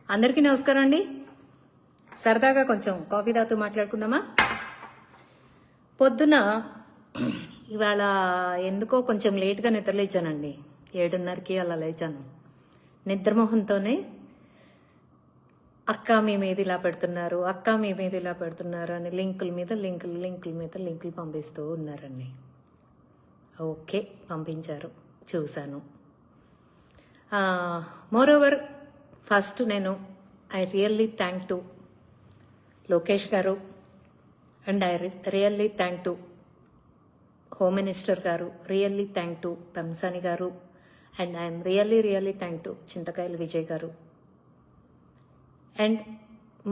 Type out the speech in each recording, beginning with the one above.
అందరికీ నమస్కారం అండి. సరదాగా కొంచెం కాఫీ తాగుతూ మాట్లాడుకుందామా? పొద్దున ఇవాళ ఎందుకో కొంచెం లేట్గా నిద్రలేచానండి. 7:30కి అలా లేచాను. నిద్రమోహంతోనే అక్క మీ మీద ఇలా పెడుతున్నారు, అక్క మీ మీద ఇలా పెడుతున్నారు అని లింకుల మీద లింకులు పంపిస్తూ ఉన్నారండి. ఓకే, పంపించారు, చూశాను. మోరోవర్ ఫస్ట్ నేను I really thank to Lokesh garu and I really thank to home minister garu, really thank to Pemmasani garu, and I'm really thank to Chintakayala Vijay garu and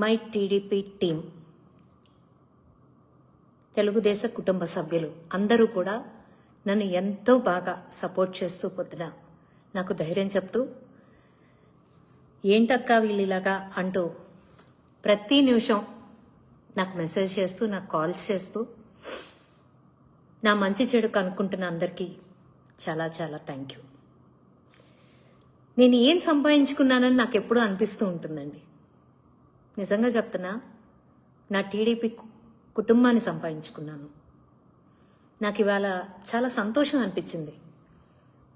my TDP team, తెలుగుదేశ కుటుంబ సభ్యులు అందరూ కూడా నన్ను ఎంతో బాగా సపోర్ట్ చేస్తూ పొద్దున నాకు ధైర్యం చెప్తూ, ఏంటక్కా వీళ్ళిలాగా అంటూ ప్రతి నిమిషం నాకు మెసేజ్ చేస్తూ, నాకు కాల్స్ చేస్తూ నా మంచి చెడు కనుక్కుంటున్న అందరికీ చాలా చాలా థ్యాంక్ యూ. నేను ఏం సంపాదించుకున్నానని నాకు ఎప్పుడూ అనిపిస్తూ ఉంటుందండి. నిజంగా చెప్తున్నా, నా టీడీపీ కుటుంబాన్ని సంపాదించుకున్నాను. నాకు ఇవాళ చాలా సంతోషం అనిపించింది.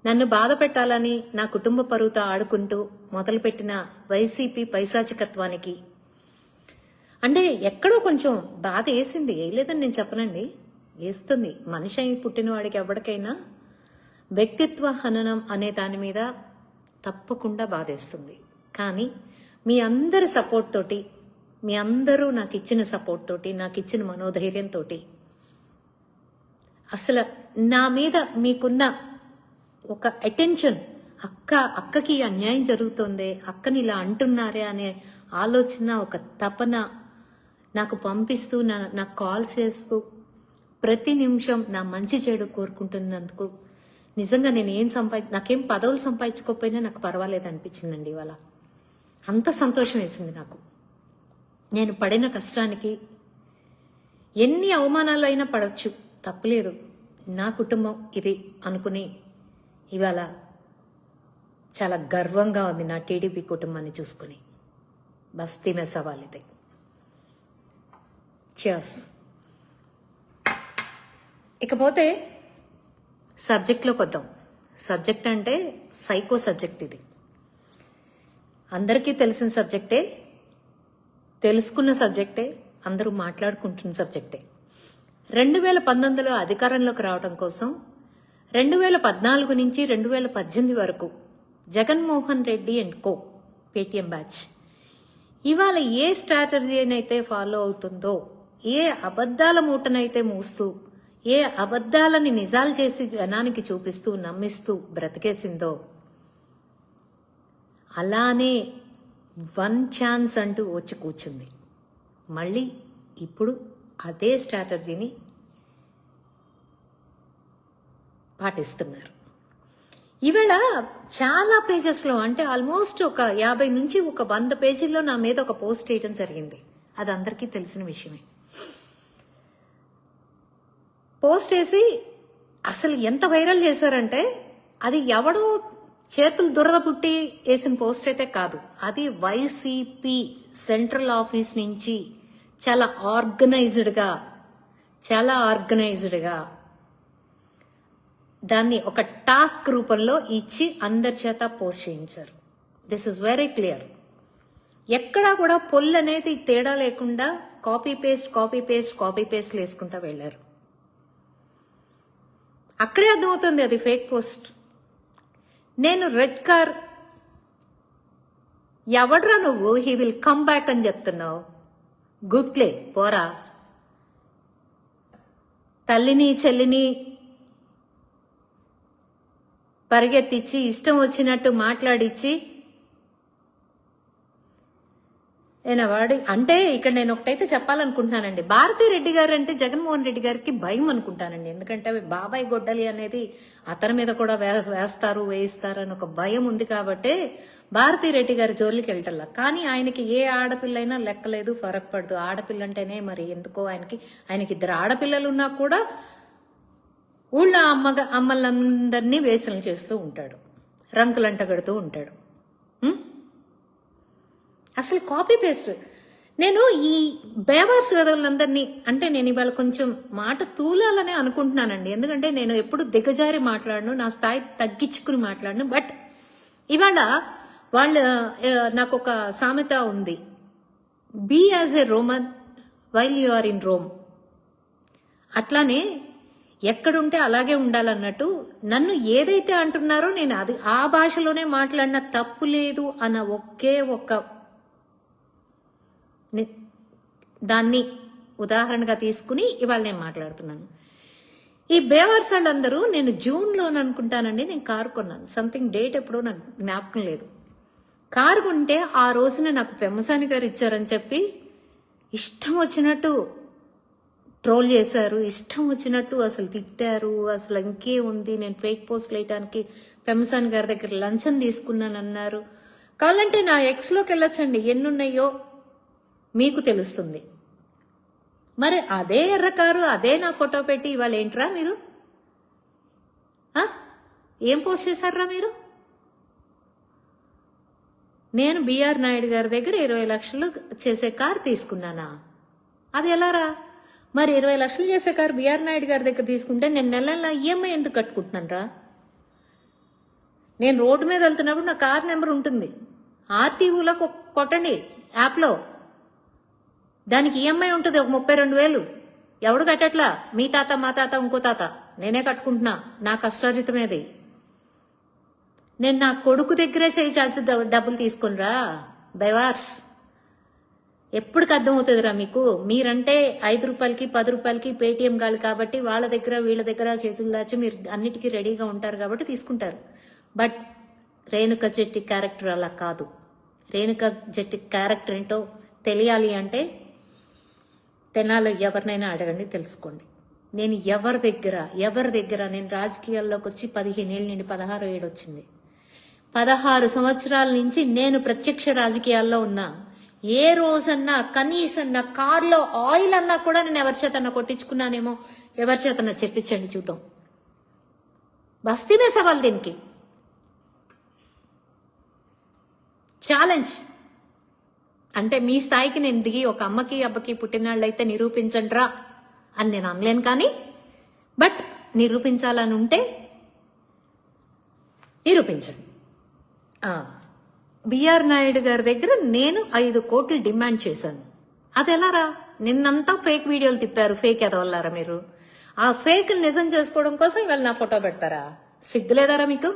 నన్ను బాధ పెట్టాలని నా కుటుంబ పరువుతో ఆడుకుంటూ మొదలుపెట్టిన వైసీపీ పైశాచికత్వానికి అంటే ఎక్కడో కొంచెం బాధ వేసింది. వేయలేదని నేను చెప్పనండి, వేస్తుంది. మనిషి అయి పుట్టినవాడికి ఎవరికైనా వ్యక్తిత్వ హననం అనే దాని మీద తప్పకుండా బాధేస్తుంది. కానీ మీ అందరి సపోర్ట్ తోటి, మీ అందరూ నాకు ఇచ్చిన సపోర్ట్ తోటి, నాకు ఇచ్చిన మనోధైర్యంతో, అసలు నా మీద మీకున్న ఒక అటెన్షన్, అక్కకి అన్యాయం జరుగుతోంది, అక్కని ఇలా అంటున్నారే అనే ఆలోచన, ఒక తపన నాకు పంపిస్తూ, నాకు కాల్ చేస్తూ ప్రతి నిమిషం నా మంచి చెడు కోరుకుంటున్నందుకు నిజంగా నేను నాకేం పదవులు సంపాదించుకోకపోయినా నాకు పర్వాలేదు అనిపించిందండి ఇవాళ. అంత సంతోషం వేసింది నాకు. నేను పడిన కష్టానికి ఎన్ని అవమానాలు అయినా పడవచ్చు, తప్పులేదు. నా కుటుంబం ఇది అనుకుని ఇవాళ చాలా గర్వంగా ఉంది నా టీడీపీ కుటుంబాన్ని చూసుకుని. బస్తీ మే సవాల్ ఇది. చియర్స్. ఇకపోతే సబ్జెక్ట్లోకి వద్దాం. సబ్జెక్ట్ అంటే సైకో సబ్జెక్ట్ ఇది. అందరికీ తెలిసిన సబ్జెక్టే, తెలుసుకున్న సబ్జెక్టే, అందరూ మాట్లాడుకుంటున్న సబ్జెక్టే. 2019లో అధికారంలోకి రావడం కోసం 2014 నుంచి 2018 వరకు Jaganmohan Reddy and co Paytm batch ఇవాళ ఏ స్ట్రాటజీనైతే ఫాలో అవుతుందో, ఏ అబద్ధాల మూటనైతే మూస్తూ, ఏ అబద్ధాలని నిజాలు చేసి జనానికి చూపిస్తూ నమ్మిస్తూ బ్రతికేసిందో, అలానే వన్ ఛాన్స్ అంటూ వచ్చి కూర్చుంది. మళ్ళీ ఇప్పుడు అదే స్ట్రాటజీని పాటిస్తున్నారు. ఈవేళ చాలా పేజెస్లో, అంటే ఆల్మోస్ట్ ఒక 50 నుంచి ఒక 100 పేజీల్లో నా మీద ఒక పోస్ట్ వేయడం జరిగింది. అది అందరికీ తెలిసిన విషయమే. పోస్ట్ వేసి అసలు ఎంత వైరల్ చేశారంటే, అది ఎవడో చేతులు దురద పుట్టి వేసిన పోస్ట్ అయితే కాదు. అది వైసీపీ సెంట్రల్ ఆఫీస్ నుంచి చాలా ఆర్గనైజ్డ్గా దాన్ని ఒక టాస్క్ రూపంలో ఇచ్చి అందరి చేత పోస్ట్ చేయించారు. This is very clear. ఎక్కడా కూడా పొల్ అనేది తేడా లేకుండా కాపీ పేస్ట్ వేసుకుంటా వెళ్లారు. అక్కడే అర్థమవుతుంది అది ఫేక్ పోస్ట్. నేను రెడ్ కార్, ఎవడ్రా నువ్వు, హీ విల్ కమ్ బ్యాక్ అని చెప్తున్నావు. గుడ్లే పోరా, తల్లిని చెల్లిని పరిగెత్తించి ఇష్టం వచ్చినట్టు మాట్లాడిచ్చి వాడు అంటే ఇక్కడ నేను ఒకటైతే చెప్పాలనుకుంటున్నానండి. భారతిరెడ్డి గారు అంటే జగన్మోహన్ రెడ్డి గారికి భయం అనుకుంటానండి. ఎందుకంటే బాబాయ్ గొడ్డలి అనేది అతని మీద కూడా వేయిస్తారు అని ఒక భయం ఉంది కాబట్టి భారతిరెడ్డి గారి జోలికి వెళ్ళటల్లా. కానీ ఆయనకి ఏ ఆడపిల్లైనా లెక్కలేదు, ఫరక్ పడదు. ఆడపిల్ల అంటేనే మరి ఎందుకో ఆయనకి 2 ఆడపిల్లలు ఉన్నా కూడా ఊళ్ళో అమ్మలందరినీ వేసలు చేస్తూ ఉంటాడు, రంకులంట కడుతూ ఉంటాడు. అసలు కాపీ పేస్ట్. నేను ఈ బేవార్స్ వెదవులందరినీ అంటే నేను ఇవాళ కొంచెం మాట తూలాలనే అనుకుంటున్నానండి. ఎందుకంటే నేను ఎప్పుడు దిగజారి మాట్లాడను, నా స్థాయి తగ్గించుకుని మాట్లాడను. బట్ ఇవాళ నాకు ఒక సామెత ఉంది, be as a Roman while you are in Rome. అట్లానే ఎక్కడుంటే అలాగే ఉండాలన్నట్టు నన్ను ఏదైతే అంటున్నారో నేను అది ఆ భాషలోనే మాట్లాడిన తప్పు లేదు అన్న ఒకే ఒక్క దాన్ని ఉదాహరణగా తీసుకుని ఇవాళ నేను మాట్లాడుతున్నాను. ఈ బేవర్స్ వాళ్ళందరూ నేను జూన్లో అనుకుంటానండి నేను కారు కొన్నాను. సంథింగ్ డేట్ ఎప్పుడో నాకు జ్ఞాపకం లేదు. కారు కొంటే ఆ రోజున నాకు పెమ్మసాని గారు ఇచ్చారని చెప్పి ఇష్టం వచ్చినట్టు ట్రోల్ చేశారు, ఇష్టం వచ్చినట్టు అసలు తిట్టారు. అసలు ఇంకే ఉంది, నేను ఫేక్ పోస్ట్ వేయటానికి పెమ్మసాని గారి దగ్గర లంచం తీసుకున్నానన్నారు. కావాలంటే నా ఎక్స్లోకి వెళ్ళొచ్చండి, ఎన్నున్నాయో మీకు తెలుస్తుంది. మరి అదే ఎర్ర కారు అదే నా ఫోటో పెట్టి ఇవాళ ఏంట్రా మీరు ఏం పోస్ట్ చేశారా మీరు? నేను బిఆర్ నాయుడు గారి దగ్గర 20 లక్షలు చేసే కారు తీసుకున్నానా? అది ఎలారా? మరి 20 లక్షలు చేసే కారు బిఆర్ నాయుడు గారి దగ్గర తీసుకుంటే నేను నెల నెల ఈఎంఐ ఎందుకు కట్టుకుంటున్నాను రా? నేను రోడ్డు మీద వెళ్తున్నప్పుడు నా కార్ నెంబర్ ఉంటుంది, ఆర్టీఓలో కొట్టండి యాప్లో, దానికి ఈఎంఐ ఉంటుంది ఒక 32,000. ఎవడు కట్టట్లా, మీ తాత మా తాత ఇంకో తాత, నేనే కట్టుకుంటున్నా, నా కష్టార్జితమేది. నేను నా కొడుకు దగ్గరే చేయి చాల్సి డబ్బులు తీసుకునిరా బెవార్స్. ఎప్పటికి అర్థమవుతుందిరా మీకు? మీరంటే 5 రూపాయలకి 10 రూపాయలకి పేటిఎం గాళ్ళు కాబట్టి వాళ్ళ దగ్గర వీళ్ళ దగ్గర చేతులు దాచి మీరు అన్నిటికీ రెడీగా ఉంటారు కాబట్టి తీసుకుంటారు. బట్ రేణుక జెట్టి క్యారెక్టర్ అలా కాదు. రేణుక జెట్టి క్యారెక్టర్ ఏంటో తెలియాలి అంటే తెనాలి ఎవరినైనా అడగండి, తెలుసుకోండి. నేను ఎవరి దగ్గర నేను రాజకీయాల్లోకి వచ్చి 15 ఏళ్ళ నుండి 16 ఏడు వచ్చింది. 16 సంవత్సరాల నుంచి నేను ప్రత్యక్ష రాజకీయాల్లో ఉన్నా. ఏ రోజన్నా కనీసం నా కార్లో ఆయిల్ అన్నా కూడా నేను ఎవరి చేతన్నా కొట్టించుకున్నానేమో, ఎవరి చేతన్నా చెప్పించండి చూద్దాం. బస్తీమే సవాల్ దీనికి, ఛాలెంజ్. అంటే మీ స్థాయికి నేను దిగి ఒక అమ్మకి అబ్బకి పుట్టినాళ్ళైతే నిరూపించండ్రా అని నేను అనలేను, కానీ బట్ నిరూపించాలని ఉంటే నిరూపించండి. బిఆర్ నాయుడు గారి దగ్గర నేను 5 కోట్లు డిమాండ్ చేశాను. అది ఎలారా? నిన్నంతా ఫేక్ వీడియోలు తిప్పారు, ఫేక్ ఎదవల్లారా మీరు. ఆ ఫేక్ నిజం చేసుకోవడం కోసం ఇవాళ నా ఫోటో పెడతారా? సిగ్గులేదారా మీకు?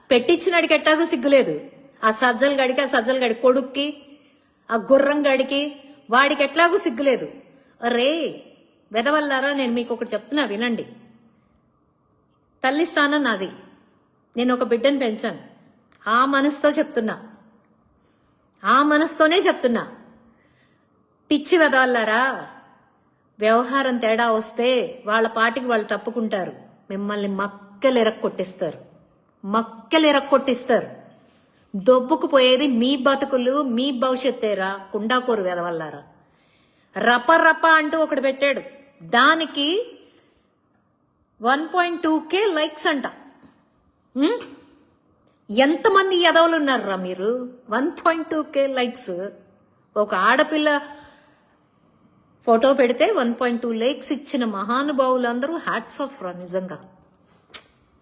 పెట్టించినాడికి ఎట్టాగూ సిగ్గులేదు. ఆ సజ్జల గడి కొడుక్కి, ఆ గుర్రం గడికి, వాడికి ఎట్లాగూ సిగ్గులేదు. రే వెదవల్లారా, నేను మీకు ఒకటి చెప్తున్నా వినండి. తల్లి స్థానం నాది, నేను ఒక బిడ్డను పెంచాను. ఆ మనసుతోనే చెప్తున్నా. పిచ్చి వెదవల్లారా, వ్యవహారం తేడా వస్తే వాళ్ళ పాటికి వాళ్ళు తప్పుకుంటారు, మిమ్మల్ని మక్కలు ఎరక్కొట్టిస్తారు. దొబ్బుకుపోయేది మీ బతుకులు, మీ భవిష్యత్తేరా కుండాకూరు వెదవల్లారా. రప అంటూ ఒకటి పెట్టాడు, దానికి 1.2K లైక్స్ అంట. ఎంతమంది ఎదవలు ఉన్నారా మీరు? 1.2K likes. ఒక ఆడపిల్ల ఫోటో పెడితే 1.2 లైక్స్ ఇచ్చిన మహానుభావులందరూ హ్యాట్స్ ఆఫ్ రా, నిజంగా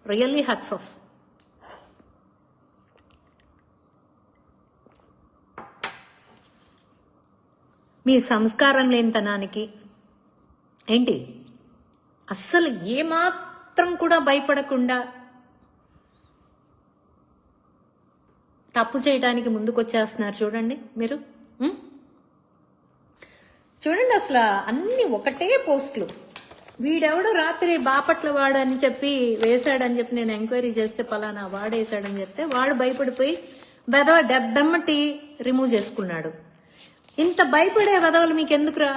రియల్లీ హ్యాట్స్ ఆఫ్. మీ సంస్కారం లేనితనానికి ఏంటి అస్సలు ఏమాత్రం కూడా భయపడకుండా తప్పు చేయడానికి ముందుకొచ్చేస్తున్నారు చూడండి మీరు. చూడండి అసలు అన్ని ఒకటే పోస్టులు. వీడెవడో రాత్రి బాపట్ల వాడని చెప్పి వేశాడని చెప్పి నేను ఎంక్వైరీ చేస్తే పలానా వాడేశాడని చెప్తే వాడు భయపడిపోయి డెబ్బెమ్మటి రిమూవ్ చేసుకున్నాడు. ఇంత భయపడే వెదవులు మీకు ఎందుకురా?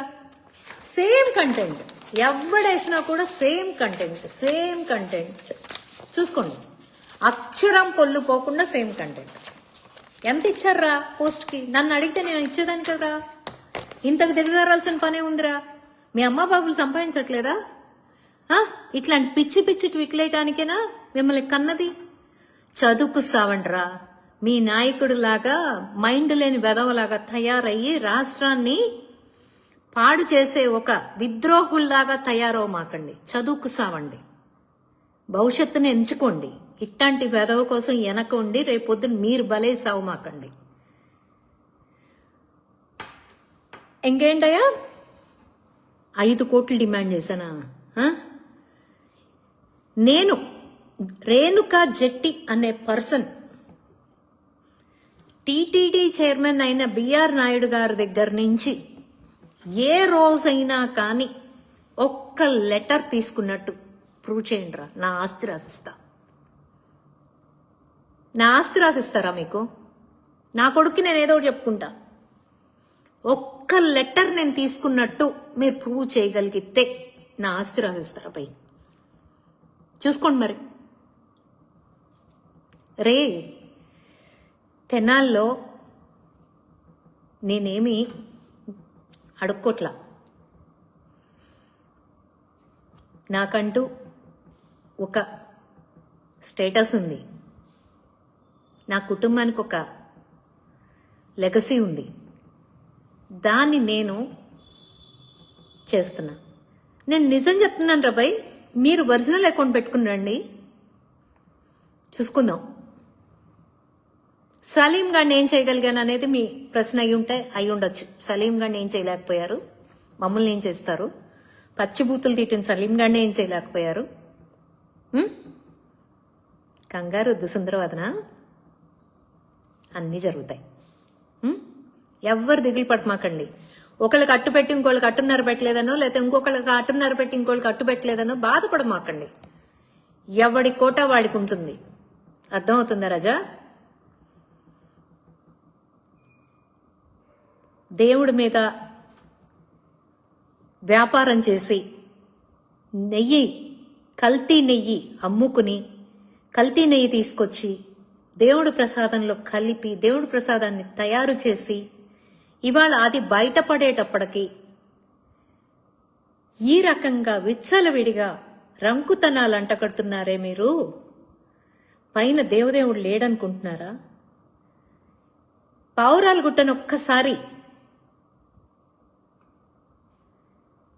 సేమ్ కంటెంట్ ఎవడేసినా కూడా సేమ్ కంటెంట్ చూసుకోండి. అక్షరం పొల్లు పోకుండా సేమ్ కంటెంట్. ఎంత ఇచ్చారా పోస్ట్ కి? నన్ను అడిగితే నేను ఇచ్చేదాన్ని కదా. ఇంతకు దిగజారాల్సిన పనే ఉందిరా. మీ అమ్మ బాబులు సంపాదించట్లేదా? ఇట్లాంటి పిచ్చి ట్విట్లు వేయటానికేనా మిమ్మల్ని కన్నది? చదువుకు సావండ్రా. మీ నాయకుడిలాగా మైండ్ లేని వెధవలాగా తయారయ్యి రాష్ట్రాన్ని పాడు చేసే ఒక విద్రోహుల్లాగా తయారవమాకండి. చదువుకు సావండి, భవిష్యత్తుని ఎంచుకోండి. ఇట్లాంటి వెధవ కోసం వెనకండి రేపొద్దున మీరు బలే సావమాకండి. ఇంకేంటయ్యా, 5 కోట్లు డిమాండ్ చేశానా? నేను రేణుకా జెట్టి అనే పర్సన్ టీటీడీ చైర్మన్ అయిన బిఆర్ నాయుడు గారి దగ్గర నుంచి ఏ రోజైనా కానీ ఒక్క లెటర్ తీసుకున్నట్టు ప్రూవ్ చేయండి రా. నా ఆస్తి రాసిస్తా. నా ఆస్తి రాసిస్తారా మీకు? నా కొడుక్కి నేను ఏదో ఒకటి చెప్పుకుంటా. ఒక్క లెటర్ నేను తీసుకున్నట్టు మీరు ప్రూవ్ చేయగలిగితే నా ఆస్తి రాసిస్తారా పై? చూసుకోండి మరి. రే తెనాల్లో నేనేమి అడుక్కోట్లా. నాకంటూ ఒక స్టేటస్ ఉంది, నా కుటుంబానికి ఒక లెగసీ ఉంది. దాన్ని నేను చేస్తున్నా. నేను నిజం చెప్తున్నాను రాబాయ్, మీరు ఒరిజినల్ అకౌంట్ పెట్టుకుని రండి, చూసుకుందాం. సలీం గారిని ఏం చేయగలిగాను అనేది మీ ప్రశ్న అయి ఉండొచ్చు. సలీం గారిని ఏం చేయలేకపోయారు, మమ్మల్ని ఏం చేస్తారు? పచ్చిబూతులు తిట్టిన సలీం గారిని ఏం చేయలేకపోయారు? కంగారు వద్దు సుందరవదన, అన్నీ జరుగుతాయి. ఎవ్వరు దిగులు పడమాకండి. ఒకళ్ళకి అట్టు పెట్టి ఇంకోళ్ళకి అట్టున్నర పెట్టలేదనో, లేకపోతే ఇంకొకళ్ళకి అట్టున్నర పెట్టి ఇంకోళ్ళకి అట్టు పెట్టలేదనో బాధపడమాకండి. ఎవడి కోట వాడికి ఉంటుంది. అర్థమవుతుందా రాజా? దేవుడి మీద వ్యాపారం చేసి కల్తీ నెయ్యి అమ్ముకుని కల్తీ నెయ్యి తీసుకొచ్చి దేవుడి ప్రసాదంలో కలిపి దేవుడి ప్రసాదాన్ని తయారు చేసి ఇవాళ అది బయటపడేటప్పటికి ఈ రకంగా విచ్చలవిడిగా రంకుతనాలు అంటకడుతున్నారే మీరు. పైన దేవదేవుడు లేడనుకుంటున్నారా? పావురాలు గుట్టను ఒక్కసారి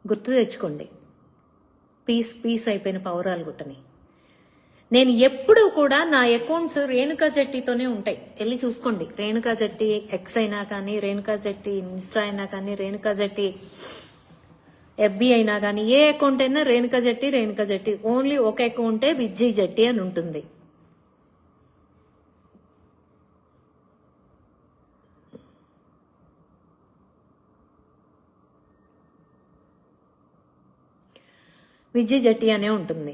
గుర్తు తెచ్చుకోండి. పీస్ అయిపోయిన పావురాలు గుట్టని. నేను ఎప్పుడూ కూడా నా అకౌంట్స్ రేణుకా జట్టితోనే ఉంటాయి, వెళ్ళి చూసుకోండి. రేణుకా జట్టి ఎక్స్ అయినా కానీ, రేణుకా జట్టి ఇన్స్టా అయినా కానీ, రేణుకా జట్టి ఎఫ్బి అయినా కానీ, ఏ అకౌంట్ అయినా రేణుకా జట్టి. ఓన్లీ ఒక అకౌంటే విజ్జీ జట్టి అని ఉంటుంది. విజయ్ జట్టి అనే ఉంటుంది.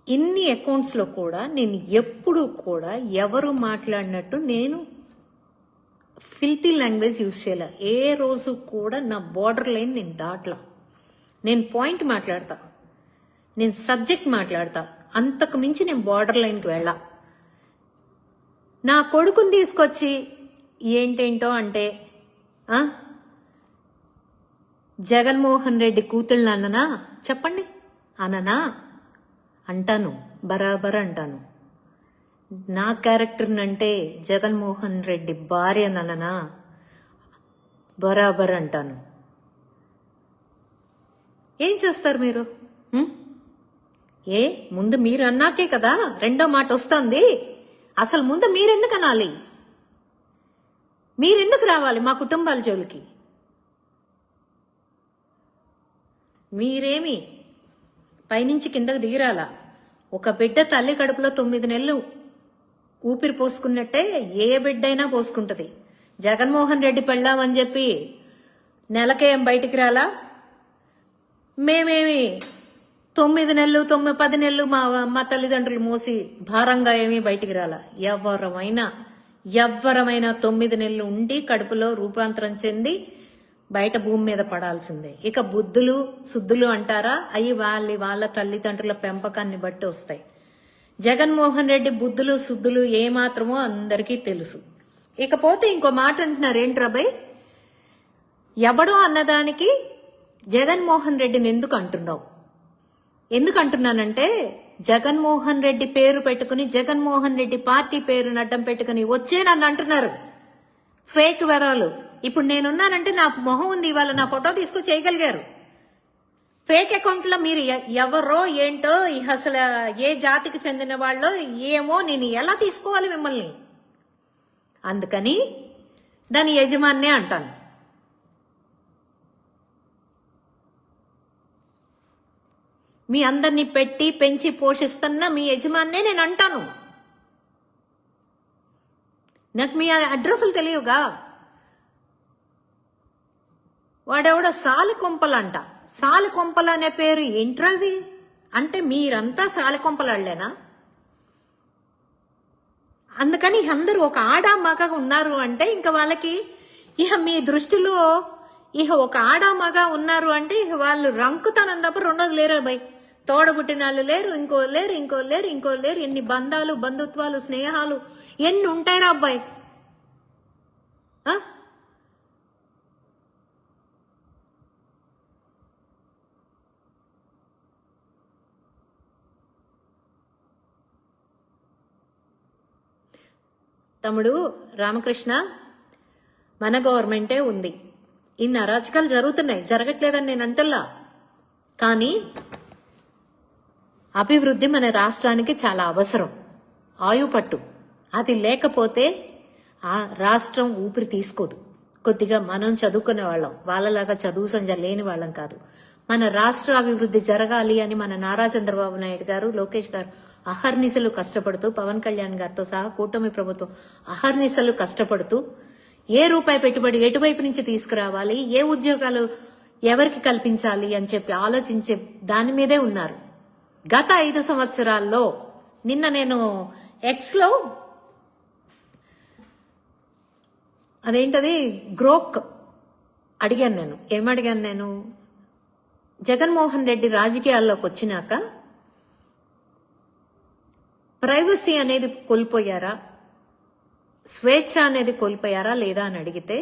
ఇన్ని అకౌంట్స్లో కూడా నేను ఎప్పుడూ కూడా ఎవరు మాట్లాడినట్టు నేను ఫిల్తీ లాంగ్వేజ్ యూజ్ చేయాల. ఏ రోజు కూడా నా బార్డర్ లైన్ నేను దాటలా. నేను పాయింట్ మాట్లాడతా, నేను సబ్జెక్ట్ మాట్లాడతా, అంతకు మించి నేను బార్డర్ లైన్కి వెళ్ళా. నా కొడుకుని తీసుకొచ్చి ఏంటేంటో అంటే జగన్మోహన్ రెడ్డి కూతుళ్ళని అన్ననా చెప్పండి, అననా అంటాను, బరాబర్ అంటాను. నా క్యారెక్టర్ని అంటే జగన్మోహన్ రెడ్డి భార్య నన్ననా బరాబర్ అంటాను. ఏం చేస్తారు మీరు? ముందు మీరు అన్నాకే కదా రెండో మాట వస్తుంది. అసలు ముందు మీరెందుకు అనాలి? మీరెందుకు రావాలి మా కుటుంబాల జోలికి? మీరేమి పైనుంచి కిందకు దిగిరాలా? ఒక బిడ్డ తల్లి కడుపులో 9 నెలలు ఊపిరి పోసుకున్నట్టే ఏ బిడ్డైనా పోసుకుంటది. జగన్మోహన్ రెడ్డి పెళ్ళామని చెప్పి నెలకేం బయటికి రాలా? మేమేమి 9 నెలలు 10 నెలలు మా తల్లిదండ్రులు మోసి భారంగా ఏమీ బయటికి రాలా. ఎవరమైనా 9 నెలలు ఉండి కడుపులో రూపాంతరం చెంది బయట భూమి మీద పడాల్సిందే. ఇక బుద్ధులు శుద్ధులు అంటారా, అవి వాళ్ళ తల్లిదండ్రుల పెంపకాన్ని బట్టి వస్తాయి. జగన్మోహన్ రెడ్డి బుద్ధులు శుద్ధులు ఏమాత్రమో అందరికీ తెలుసు. ఇకపోతే ఇంకో మాట అంటున్నారు, ఏంట్రాబాయ్ ఎవడో అన్నదానికి జగన్మోహన్ రెడ్డిని ఎందుకు అంటున్నావు? ఎందుకు అంటున్నానంటే జగన్మోహన్ రెడ్డి పేరు పెట్టుకుని, జగన్మోహన్ రెడ్డి పార్టీ పేరు అడ్డం పెట్టుకుని వచ్చే నన్ను అంటున్నారు ఫేక్ వెధవలు. ఇప్పుడు నేనున్నానంటే నా మొహం ఉంది, ఇవాళ నా ఫోటో తీసుకు చేయగలిగారు. ఫేక్ అకౌంట్లో మీరు ఎవరో ఏంటో, అసలు ఏ జాతికి చెందిన వాళ్ళో ఏమో, నేను ఎలా తీసుకోవాలి మిమ్మల్ని? అందుకని దాని యజమాన్నే అంటాను. మీ అందరినీ పెట్టి పెంచి పోషిస్తున్న మీ యజమాన్నే నేను అంటాను. నాకు మీ అడ్రస్లు తెలియగా. వాడెవడ సాలికొంపలంట. సాలికొంపలు అనే పేరు ఏంట్రది? అంటే మీరంతా సాలికొంపలాళ్లేనా? అందుకని అందరూ ఒక ఆడ మగ ఉన్నారు అంటే ఇంకా వాళ్ళకి మీ దృష్టిలో ఒక ఆడ మగ ఉన్నారు అంటే వాళ్ళు రంకుతానం తప్ప రెండోది లేరు బై. తోడబుట్టిన వాళ్ళు లేరు, ఇంకో లేరు, ఇంకో లేరు, ఇంకో లేరు. ఎన్ని బంధాలు, బంధుత్వాలు, స్నేహాలు ఎన్ని ఉంటాయిరా అబ్బాయి. తమ్ముడు రామకృష్ణ, మన గవర్నమెంటే ఉంది. ఇన్ని అరాచకాలు జరుగుతున్నాయి, జరగట్లేదని నేను అంటల్లా. కానీ అభివృద్ధి మన రాష్ట్రానికి చాలా అవసరం, ఆయుపట్టు. అది లేకపోతే ఆ రాష్ట్రం ఊపిరి తీసుకోదు. కొద్దిగా మనం చదువుకునే వాళ్ళం, వాళ్ళలాగా చదువు సంజ లేని వాళ్ళం కాదు. మన రాష్ట్ర అభివృద్ధి జరగాలి అని మన నారా చంద్రబాబు నాయుడు గారు, లోకేష్ గారు అహర్నిశలు కష్టపడుతూ, పవన్ కళ్యాణ్ గారితో సహా కూటమి ప్రభుత్వం అహర్నిశలు కష్టపడుతూ ఏ రూపాయి పెట్టుబడి ఎటువైపు నుంచి తీసుకురావాలి, ఏ ఉద్యోగాలు ఎవరికి కల్పించాలి అని చెప్పి ఆలోచించే దాని మీదే ఉన్నారు. గత 5 సంవత్సరాల్లో నిన్న నేను ఎక్స్లో అదేంటది గ్రోక్ అడిగాను. నేను ఏమడిగాను? నేను జగన్మోహన్ రెడ్డి రాజకీయాల్లోకి వచ్చినాక ప్రైవసీ అనేది కోల్పోయారా, స్వేచ్ఛ అనేది కోల్పోయారా లేదా అని అడిగితే,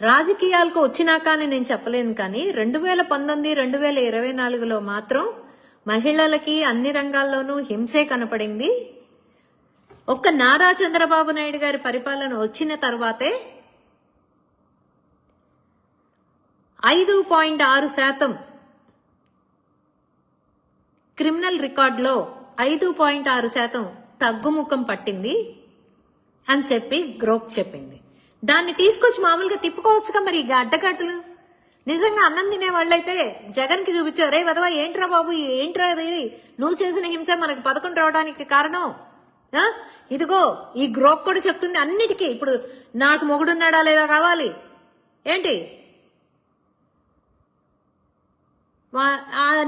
రాజకీయాలకు వచ్చినాక అని నేను చెప్పలేను, కానీ 2019, 2024లో మాత్రం మహిళలకి అన్ని రంగాల్లోనూ హింసే కనపడింది. ఒక్క నారా చంద్రబాబు నాయుడు గారి పరిపాలన వచ్చిన తర్వాతే 5.6% క్రిమినల్ రికార్డులో 5.6% తగ్గుముఖం పట్టింది అని చెప్పి గ్రోక్ చెప్పింది. దాన్ని తీసుకొచ్చి మామూలుగా తిప్పుకోవచ్చుగా మరి. అడ్డగడ్డలు నిజంగా అన్నం తినే వాళ్ళైతే జగన్ కి చూపించారు, రే వదవా ఏంట్రా బాబు, ఏంట్రా ఇది, నువ్వు చేసిన హింస మనకు 11 రావడానికి కారణం. ఇదిగో ఈ గ్రోక్ కూడా చెప్తుంది అన్నిటికీ. ఇప్పుడు నాకు మొగుడున్నాడా లేదా కావాలి ఏంటి,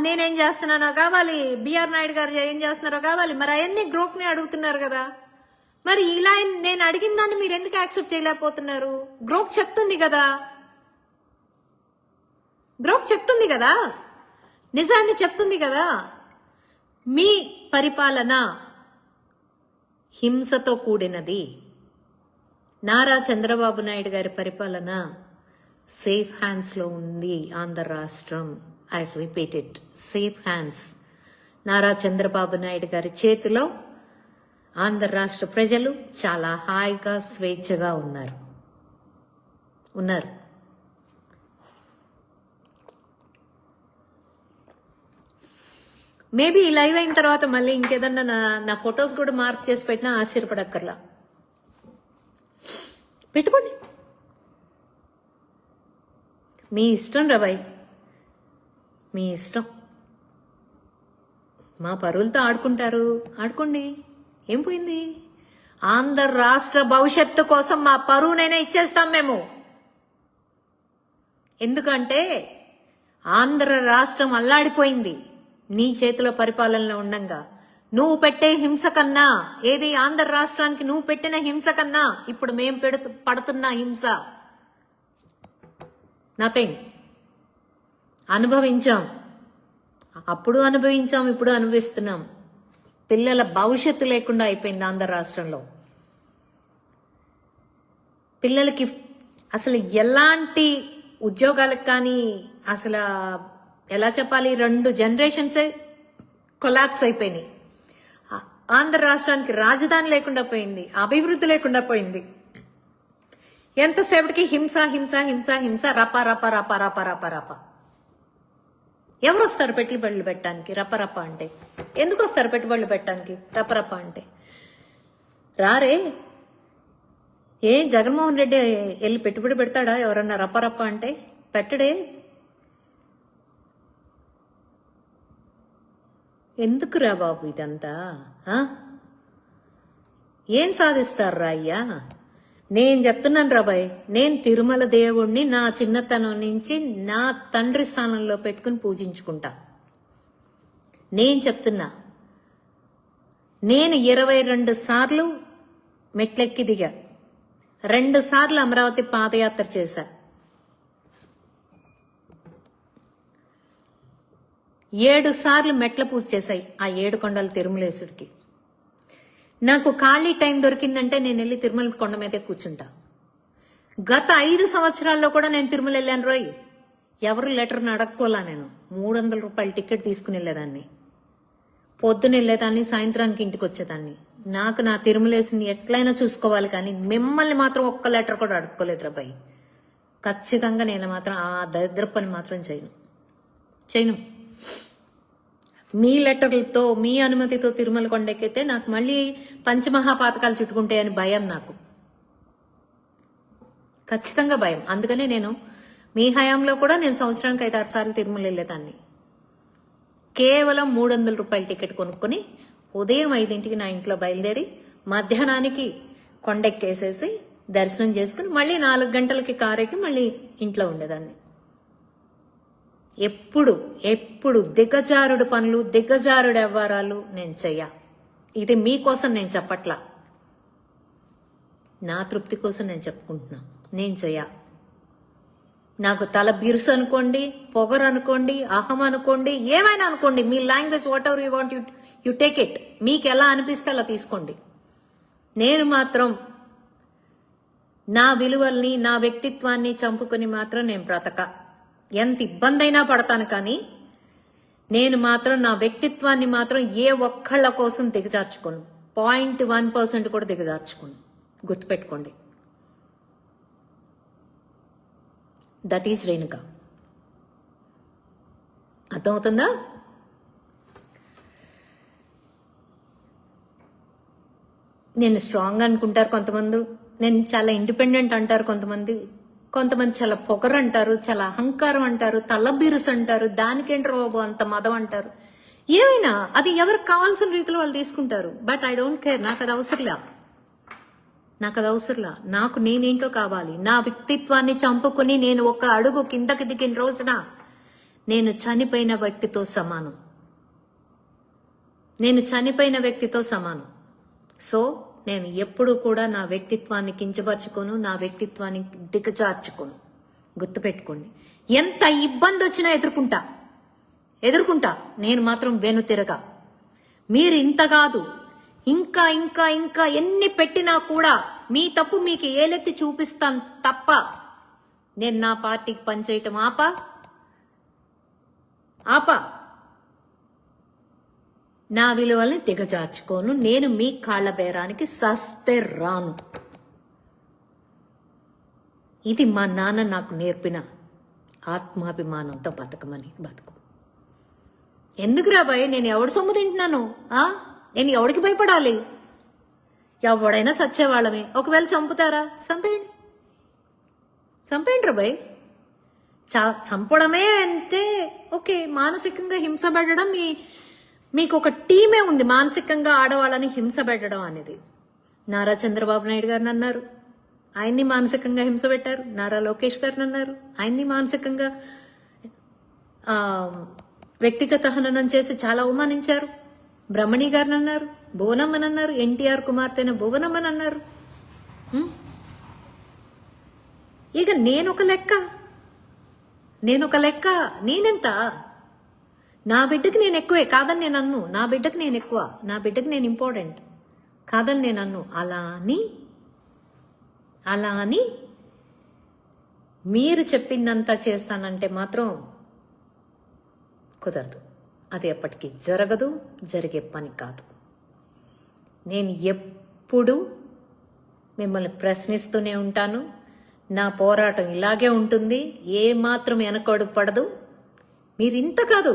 నేనేం చేస్తున్నానో కావాలి, బిఆర్ నాయుడు గారు ఏం చేస్తున్నారో కావాలి. మరి అవన్నీ గ్రోక్ ని అడుగుతున్నారు కదా. మరి ఇలా నేను అడిగిన దాన్ని మీరు ఎందుకు యాక్సెప్ట్ చేయలేకపోతున్నారు? గ్రోక్ చెప్తుంది కదా, గ్రోక్ చెప్తుంది కదా, నిజాన్ని చెప్తుంది కదా. మీ పరిపాలన హింసతో కూడినది. నారా చంద్రబాబు నాయుడు గారి పరిపాలన సేఫ్ హ్యాండ్స్ లో ఉంది ఆంధ్ర రాష్ట్రం. I repeat it, safe hands. Nara Chandrababu Naidu గారి చేతిలో ఆంధ్ర రాష్ట్ర ప్రజలు చాలా హాయిగా స్వేచ్ఛగా ఉన్నారు. మేబీ ఈ లైవ్ అయిన తర్వాత మళ్ళీ ఇంకేదన్నా నా ఫొటోస్ కూడా మార్క్ చేసి పెట్టినా ఆశ్చర్యపడక్కర్లా. పెట్టుకోండి, మీ ఇష్టం రబాయ్, మీ ఇష్టం. మా పరువులతో ఆడుకుంటారు, ఆడుకోండి, ఏం పోయింది? ఆంధ్ర రాష్ట్ర భవిష్యత్తు కోసం మా పరువునైనా ఇచ్చేస్తాం మేము. ఎందుకంటే ఆంధ్ర రాష్ట్రం అల్లాడిపోయింది నీ చేతిలో పరిపాలనలో ఉండంగా. నువ్వు పెట్టే హింస కన్నా, ఏది ఆంధ్ర రాష్ట్రానికి నువ్వు పెట్టిన హింస కన్నా ఇప్పుడు మేం పడుతున్న హింస నథింగ్. అనుభవించాం, అప్పుడు అనుభవించాం, ఇప్పుడు అనుభవిస్తున్నాం. పిల్లల భవిష్యత్తు లేకుండా అయిపోయింది ఆంధ్ర రాష్ట్రంలో. పిల్లలకి అసలు ఎలాంటి ఉద్యోగాలకు కానీ, అసలు ఎలా చెప్పాలి, 2 జనరేషన్సే కొలాప్స్ అయిపోయినాయి. ఆంధ్ర రాష్ట్రానికి రాజధాని లేకుండా పోయింది, అభివృద్ధి లేకుండా పోయింది. ఎంతసేపటికి హింస హింస హింస హింస, రప రప రప రప రప రప. ఎవరు వస్తారు పెట్టుబడులు పెట్టడానికి? రపరప అంటే ఎందుకు వస్తారు పెట్టుబడులు పెట్టడానికి? రపరప అంటే రారే. జగన్మోహన్ రెడ్డి వెళ్ళి పెట్టుబడి పెడతాడా ఎవరన్నా రపరప అంటే? పెట్టడే. ఎందుకురా బాబు ఇదంతా? ఏం సాధిస్తారా అయ్యా? నేను చెప్తున్నాను రాబాయ్, నేను తిరుమల దేవుణ్ణి నా చిన్నతనం నుంచి నా తండ్రి స్థానంలో పెట్టుకుని పూజించుకుంటా. నేను చెప్తున్నా, నేను 22 సార్లు మెట్లెక్కి దిగా, 2 సార్లు అమరావతి పాదయాత్ర చేశా, 7 సార్లు మెట్ల పూజ చేశాయి ఆ 7 కొండల తిరుమలేశుడికి. నాకు ఖాళీ టైం దొరికిందంటే నేను వెళ్ళి తిరుమల కొండ మీదే కూర్చుంటా. గత 5 సంవత్సరాల్లో కూడా నేను తిరుమల వెళ్ళాను రోయ్. ఎవరు లెటర్ని అడక్కోలా. నేను 300 రూపాయల టికెట్ తీసుకుని వెళ్ళేదాన్ని, పొద్దున వెళ్ళేదాన్ని, సాయంత్రానికి ఇంటికి వచ్చేదాన్ని. నాకు నా తిరుమలేసుని ఎట్లయినా చూసుకోవాలి, కానీ మిమ్మల్ని మాత్రం ఒక్క లెటర్ కూడా అడుక్కోలేదు రాబాయ్. ఖచ్చితంగా నేను మాత్రం ఆ దరిద్ర పని మాత్రం చేయను. మీ లెటర్లతో, మీ అనుమతితో తిరుమల కొండెక్కితే నాకు మళ్ళీ పంచమహాపాతకాలు చుట్టుకుంటాయని భయం నాకు, ఖచ్చితంగా భయం. అందుకనే నేను మీ హయాంలో కూడా నేను సంవత్సరానికి 5-6 సార్లు తిరుమల వెళ్ళేదాన్ని. కేవలం 300 రూపాయల టికెట్ కొనుక్కొని ఉదయం 5ంటికి నా ఇంట్లో బయలుదేరి మధ్యాహ్నానికి కొండెక్కేసేసి దర్శనం చేసుకుని మళ్ళీ 4 గంటలకి కారెక్కి మళ్ళీ ఇంట్లో ఉండేదాన్ని. ఎప్పుడు దిగజారుడు పనులు, దిగజారుడు వ్యవహారాలు నేను చెయ్యా. ఇది మీకోసం నేను చెప్పట్లా, నా తృప్తి కోసం నేను చెప్పుకుంటున్నా. నేను చెయ్యా. నాకు తల బిరుసు అనుకోండి, పొగరు అనుకోండి, అహం అనుకోండి, ఏమైనా అనుకోండి, మీ language whatever you want you take it. మీకు ఎలా అనిపిస్తే అలా తీసుకోండి. నేను మాత్రం నా విలువల్ని, నా వ్యక్తిత్వాన్ని చంపుకుని మాత్రం నేను బ్రతక. ఎంత ఇబ్బంది అయినా పడతాను, కానీ నేను మాత్రం నా వ్యక్తిత్వాన్ని మాత్రం ఏ ఒక్కళ్ళ కోసం దిగజార్చుకోను. 0.1% కూడా దిగజార్చుకోను. గుర్తుపెట్టుకోండి. That is Renuka. అర్థమవుతుందా? నేను స్ట్రాంగ్ అనుకుంటారు కొంతమంది, నేను చాలా ఇండిపెండెంట్ అంటారు కొంతమంది చాలా పొగరు అంటారు, చాలా అహంకారం అంటారు, తలబిరుసు అంటారు, దానికేంటారు బాబు అంత మదం అంటారు. ఏమైనా అది ఎవరికి కావాల్సిన రీతిలో వాళ్ళు తీసుకుంటారు. But I don't care. నాకు అది అవసరంలా. నాకు నేనేంటో కావాలి. నా వ్యక్తిత్వాన్ని చంపుకుని నేను ఒక అడుగు కిందకి దిగిన రోజున నేను చనిపోయిన వ్యక్తితో సమానం. సో నేను ఎప్పుడూ కూడా నా వ్యక్తిత్వాన్ని కించపరచుకోను, నా వ్యక్తిత్వాన్ని దిగజార్చుకోను. గుర్తుపెట్టుకోండి. ఎంత ఇబ్బంది వచ్చినా ఎదుర్కొంటా. నేను మాత్రం వెనుతిరగా. మీరు ఇంత కాదు, ఇంకా ఇంకా ఇంకా ఎన్ని పెట్టినా కూడా మీ తప్పు మీకు ఏలెత్తి చూపిస్తాను తప్ప నేను నా పార్టీకి పనిచేయటం ఆపా. నా విలువల్ని దిగజార్చుకోను. నేను మీ కాళ్ల బేరానికి సస్తే రాను. ఇది మా నాన్న నాకు నేర్పిన ఆత్మాభిమానంతో బతుకు. ఎందుకు రాబాయ్, నేను ఎవడు సొమ్ము తింటున్నాను? నేను ఎవడికి భయపడాలి? ఎవడైనా సచ్చేవాళ్ళమే. ఒకవేళ చంపుతారా? చంపేయండి రాబాయ్. చంపడమే అంటే ఓకే. మానసికంగా హింస పెట్టడం మీకు ఒక టీమే ఉంది. మానసికంగా ఆడవాళ్ళని హింస పెట్టడం అనేది. నారా చంద్రబాబు నాయుడు గారిని అన్నారు, ఆయన్ని మానసికంగా హింస పెట్టారు. నారా లోకేష్ గారిని అన్నారు, ఆయన్ని మానసికంగా వ్యక్తిగత హననం చేసి చాలా అవమానించారు. బ్రహ్మణి గారిని అన్నారు, భువనమ్మని అన్నారు, ఎన్టీఆర్ కుమార్తెన భువనమ్మని అన్నారు. ఇక నేనొక లెక్క. నేనెంత? నా బిడ్డకి నేను ఎక్కువే కాదని నేను అన్ను. నా బిడ్డకి నేను ఎక్కువ, నా బిడ్డకి నేను ఇంపార్టెంట్ కాదని నేను అన్ను. అలా అని మీరు చెప్పిందంతా చేస్తానంటే మాత్రం కుదరదు. అది ఎప్పటికీ జరగదు, జరిగే పని కాదు. నేను ఎప్పుడు మిమ్మల్ని ప్రశ్నిస్తూనే ఉంటాను. నా పోరాటం ఇలాగే ఉంటుంది. ఏమాత్రం వెనకడు పడదు. మీరు ఇంత కాదు,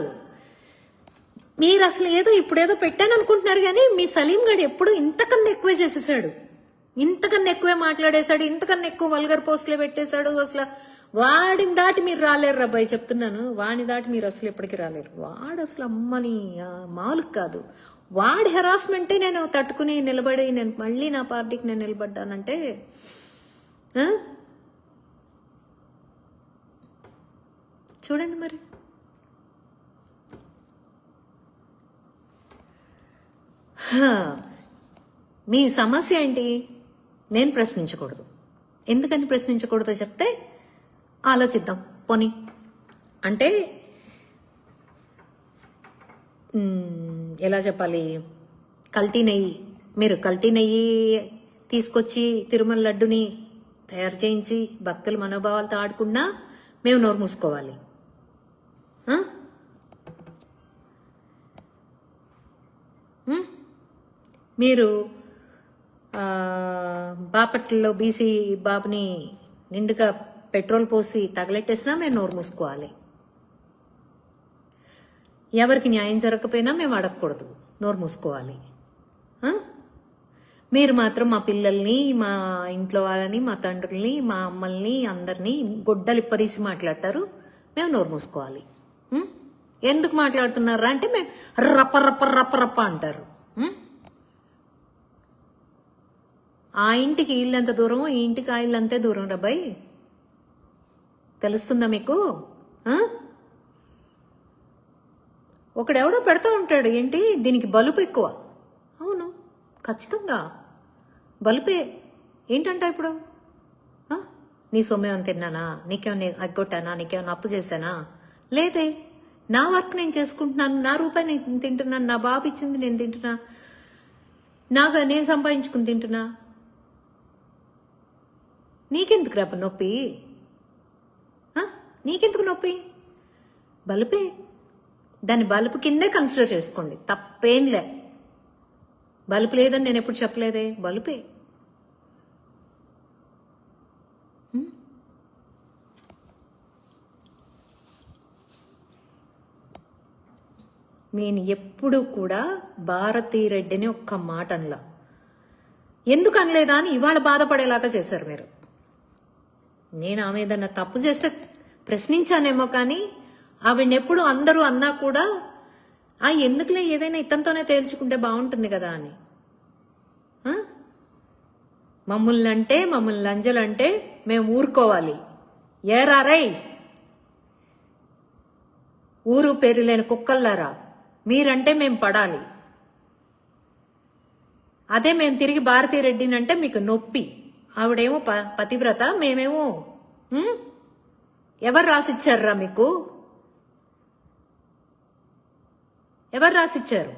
మీరు అసలు ఇప్పుడేదో పెట్టాను అనుకుంటున్నారు, కానీ మీ సలీం గడు ఎప్పుడు ఇంతకన్నా ఎక్కువే చేసేసాడు, ఇంతకన్నా ఎక్కువే మాట్లాడేశాడు, ఇంతకన్నా ఎక్కువ వల్గర్ పోస్టులే పెట్టేశాడు. అసలు వాడిని దాటి మీరు రాలేరు అబ్బాయి, చెప్తున్నాను. వాడిని దాటి మీరు అసలు ఎప్పటికీ రాలేరు. వాడు అసలు అమ్మని మామూలు కాదు. వాడి హెరాస్మెంటే నేను తట్టుకుని నిలబడి నేను మళ్ళీ నా పార్టీకి నేను నిలబడ్డానంటే చూడండి మరి. మీ సమస్య ఏంటి? నేను ప్రశ్నించకూడదు. ఎందుకని ప్రశ్నించకూడదో చెప్తే ఆలోచిద్దాం. పోనీ అంటే ఎలా చెప్పాలి, కల్తీ నెయ్యి, మీరు కల్తీ నెయ్యి తీసుకొచ్చి తిరుమల లడ్డుని తయారు చేయించి భక్తుల మనోభావాలతో ఆడుకున్నా మేము నోరు మూసుకోవాలి. మీరు బాపట్లలో బీసీ బాబుని నిండుగా పెట్రోల్ పోసి తగలెట్టేసినా మేము నోరు మూసుకోవాలి. ఎవరికి న్యాయం జరగకపోయినా మేము అడగకూడదు, నోరు మూసుకోవాలి. మీరు మాత్రం మా పిల్లల్ని, మా ఇంట్లో వాళ్ళని, మా తండ్రుల్ని, మా అమ్మల్ని అందరినీ గొడ్డలిప్పదీసి మాట్లాడతారు, మేము నోరు మూసుకోవాలి. ఎందుకు మాట్లాడుతున్నారా అంటే మేము రప్ప రప్ప రప్ప రప్ప అంటారు. ఆ ఇంటికి ఇల్లంత దూరం, ఈ ఇంటికి ఆ ఇల్లు అంతే దూరం రబ్బాయి. తెలుస్తుందా మీకు? ఒకడెవడో పెడతా ఉంటాడు, ఏంటి దీనికి బలుపు ఎక్కువ. అవును, ఖచ్చితంగా బలుపే. ఏంటంట ఇప్పుడు నీ సొమ్మేమని తిన్నానా, నీకేమన్నా అగ్గొట్టానా, నీకేమన్నా అప్పు చేశానా? లేదే, నా వర్క్ నేను చేసుకుంటున్నాను, నా రూపాయి నేను తింటున్నాను, నా బాబు ఇచ్చింది నేను తింటున్నా, నేను సంపాదించుకుని తింటున్నా. నీకెందుకు రా నొప్పి? నీకెందుకు నొప్పి? బలుపే. దాన్ని బలుపు కిందే కన్సిడర్ చేసుకోండి, తప్పేంలే. బలుపు లేదని నేను ఎప్పుడు చెప్పలేదే, బలుపే. నేను ఎప్పుడు కూడా భారతీరెడ్డిని ఒక్క మాట అనలా. ఎందుకు అనలేదా అని ఇవాళ బాధపడేలాగా చేశారు మీరు. నేను ఆమె ఏదన్నా తప్పు చేస్తే ప్రశ్నించానేమో, కానీ ఆవిడెప్పుడు అందరూ అన్నా కూడా ఎందుకులే ఏదైనా ఇతంతోనే తేల్చుకుంటే బాగుంటుంది కదా అని. మమ్మల్ని లంజలంటే మేము ఊరుకోవాలి. ఏరారై ఊరు పేరు లేని కుక్కల్లారా, మీరంటే మేము పడాలి. అదే మేము తిరిగి భారతీరెడ్డిని అంటే మీకు నొప్పి. ఆవిడేమో పతివ్రత, మేమేమో ఎవరు రాసిచ్చారా మీకు? ఎవరు రాసిచ్చారు?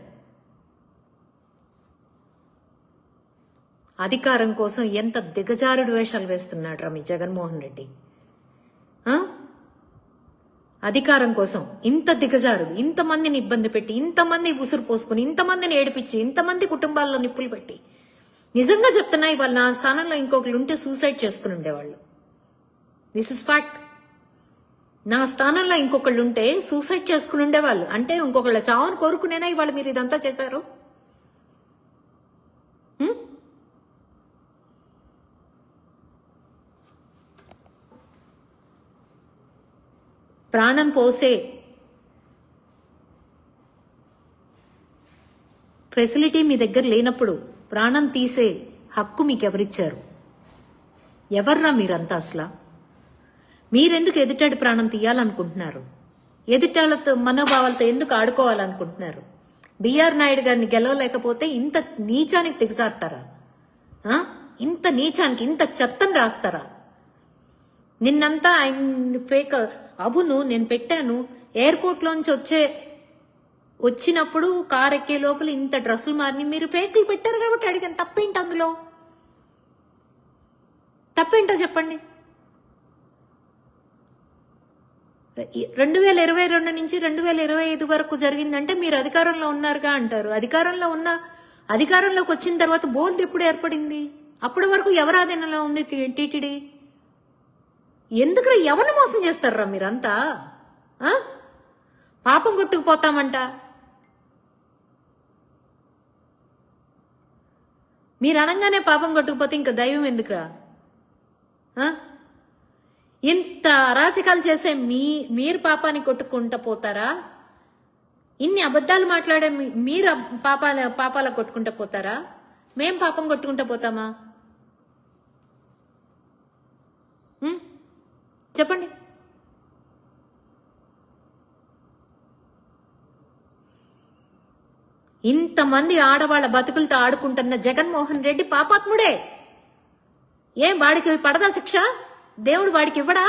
అధికారం కోసం ఎంత దిగజారుడు వేషాలు వేస్తున్నాడు రా మీ జగన్మోహన్ రెడ్డి. అధికారం కోసం ఇంత దిగజారుడు, ఇంతమందిని ఇబ్బంది పెట్టి, ఇంతమంది ఉసురు పోసుకుని, ఇంతమందిని ఏడిపించి, ఇంతమంది కుటుంబాల్లో నిప్పులు పెట్టి, నిజంగా చెప్తున్నా ఇవాళ నా స్థానంలో ఇంకొకరు ఉంటే సూసైడ్ చేసుకుని ఉండేవాళ్ళు. This is fact. నా స్థానంలో ఇంకొకళ్ళు ఉంటే సూసైడ్ చేసుకుని ఉండేవాళ్ళు. అంటే ఇంకొకళ్ళ చావును కోరుకునేనా ఇవాళ మీరు ఇదంతా చేశారు? ప్రాణం పోసే ఫెసిలిటీ మీ దగ్గర లేనప్పుడు ప్రాణం తీసే హక్కు మీకు ఎవరిచ్చారు? ఎవర్రా మీరంతా? అసలు మీరెందుకు ఎదుటాడి ప్రాణం తీయాలనుకుంటున్నారు? ఎదుటాళ్ళతో మనోభావాలతో ఎందుకు ఆడుకోవాలనుకుంటున్నారు? బిఆర్ నాయుడు గారిని గెలవలేకపోతే ఇంత నీచానికి దిగజారుతారా? ఇంత నీచానికి ఇంత చెత్తని రాస్తారా? నిన్నంతా ఆయన ఫేక్. అవును, నేను పెట్టాను. ఎయిర్పోర్ట్ లోంచి వచ్చినప్పుడు కార్ ఎక్కే లోపల ఇంత డ్రెస్సులు మారిని మీరు ఫేక్లు పెట్టారు కాబట్టి అడిగాను. తప్పేంటి అందులో? తప్పేంటో చెప్పండి. 2022 నుంచి 2025 వరకు జరిగిందంటే మీరు అధికారంలో ఉన్నారుగా అంటారు. అధికారంలోకి వచ్చిన తర్వాత బోర్డు ఎప్పుడు ఏర్పడింది? అప్పటి వరకు ఎవరి ఆధీనంలో ఉంది టీటీడీ? ఎందుకు ఎవరిని మోసం చేస్తారా మీరంతా? పాపం కొట్టుకుపోతామంట. మీరు అనగానే పాపం కొట్టుకుపోతే ఇంకా దైవం ఎందుకురా? ఇంత అరాచకాలు చేసే మీరు పాపాన్ని కొట్టుకుంటా పోతారా? ఇన్ని అబద్ధాలు మాట్లాడే మీరు పాపాల కొట్టుకుంటా పోతారా? మేం పాపం కొట్టుకుంటా పోతామా? చెప్పండి. ఇంతమంది ఆడవాళ్ల బతుకులతో ఆడుకుంటున్న జగన్మోహన్ రెడ్డి పాపాత్ముడే. ఏం వాడికి పడదా శిక్ష? దేవుడు వాడికి ఇవ్వడా?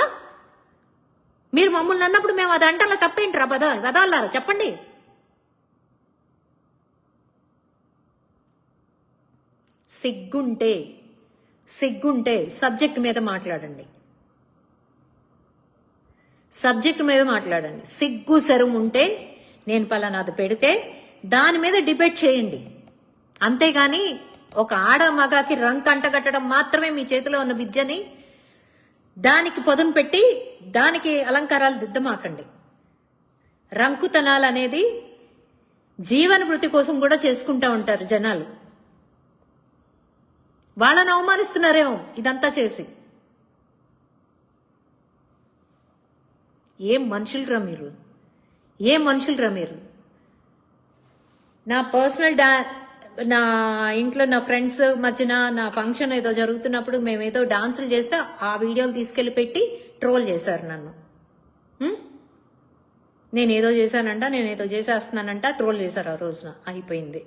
మీరు మమ్మల్ని అన్నప్పుడు మేము అది అంటలా తప్పేంట్రా వెదవల్లారా? చెప్పండి. సిగ్గుంటే సబ్జెక్ట్ మీద మాట్లాడండి. సిగ్గు శరం ఉంటే నేను పలానాది పెడితే దాని మీద డిబేట్ చేయండి. అంతేగాని ఒక ఆడ మగాకి రంకు అంటగట్టడం మాత్రమే మీ చేతిలో ఉన్న విద్యని దానికి పదును పెట్టి దానికి అలంకారాలు దిద్దమాకండి. రంకుతనాలు అనేది జీవన వృత్తి కోసం కూడా చేసుకుంటా ఉంటారు జనాలు. వాళ్ళని అవమానిస్తున్నారేమో ఇదంతా చేసి. ఏం మనుషులరా మీరు? నా పర్సనల్ నా ఇంట్లో నా ఫ్రెండ్స్ మధ్యన నా ఫంక్షన్ ఏదో జరుగుతున్నప్పుడు మేమేదో డాన్సులు చేస్తే ఆ వీడియోలు తీసుకెళ్లి పెట్టి ట్రోల్ చేశారు నన్ను. నేనేదో చేశానంట, నేనేదో చేసేస్తున్నానంట, ట్రోల్ చేశారు. ఆ రోజున అయిపోయింది.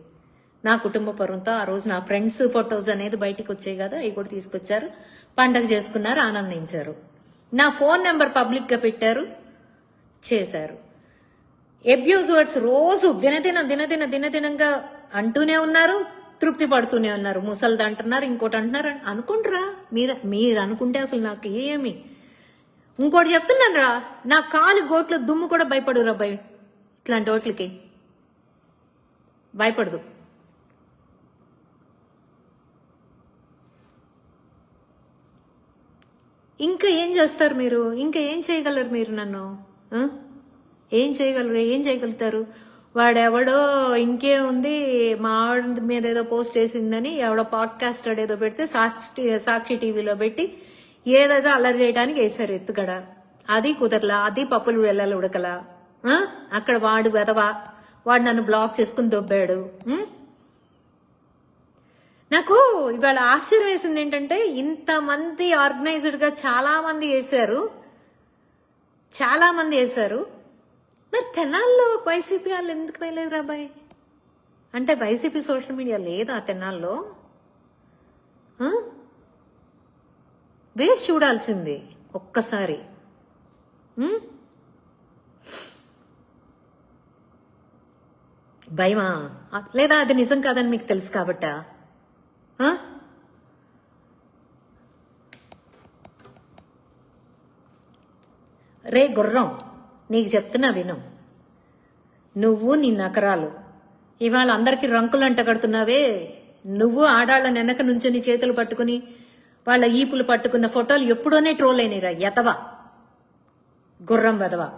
నా కుటుంబ పరువుతో ఆ రోజు నా ఫ్రెండ్స్ ఫొటోస్ అనేది బయటికి వచ్చాయి కదా, అవి కూడా తీసుకొచ్చారు. పండగ చేసుకున్నారు, ఆనందించారు. నా ఫోన్ నెంబర్ పబ్లిక్ గా పెట్టారు, చేశారు. అబ్యూజ్ వర్డ్స్ రోజు దినదినంగా అంటూనే ఉన్నారు, తృప్తి పడుతూనే ఉన్నారు. ముసలిది అంటున్నారు, ఇంకోటి అంటున్నారు. అనుకుంటారా మీరు అనుకుంటే అసలు నాకు ఏమి. ఇంకోటి చెప్తున్నాను రా, నా కాలు గోట్లు దుమ్ము కూడా భయపడు రాబాయ్. ఇట్లాంటి ఓట్లకి భయపడదు. ఇంకా ఏం చేస్తారు మీరు? ఇంకా ఏం చేయగలరు మీరు? నన్ను ఏం చేయగలుగుతారు? వాడెవడో ఇంకే ఉంది మా ఆవిడ మీద ఏదో పోస్ట్ వేసిందని ఎవడో పాడ్కాస్టర్ ఏదో పెడితే సాక్షి టీవీలో పెట్టి ఏదేదో అల్లరి చేయడానికి వేశారు ఎత్తుగడ. అది కుదరలా, అది పప్పులు వెళ్ళాలి ఉడకలా. అక్కడ వాడు వెదవా, వాడు నన్ను బ్లాక్ చేసుకుని దొబ్బాడు. నాకు ఇవాళ ఆశ్చర్యం వేసింది ఏంటంటే, ఇంతమంది ఆర్గనైజ్డ్ గా చాలా మంది వేశారు. మరి తెనాల్లో వైసీపీ వాళ్ళు ఎందుకు వేయలేదు రాబాయ్? అంటే వైసీపీ సోషల్ మీడియా లేదా తెనాల్లో? వేసి చూడాల్సింది ఒక్కసారి. భయమా? లేదా అది నిజం కాదని మీకు తెలుసు కాబట్టా? రే గుర్రం, నీకు చెప్తున్నా విను. నువ్వు నీ నకరాలు ఇవాళ అందరికి రంకులు అంటగడుతున్నావే. నువ్వు ఆడాళ్ల వెనక నుంచి నీ చేతులు పట్టుకుని వాళ్ళ ఈపులు పట్టుకున్న ఫోటోలు ఎప్పుడోనే ట్రోల్ అయినరా ఎదవా, గుర్రం వెదవా.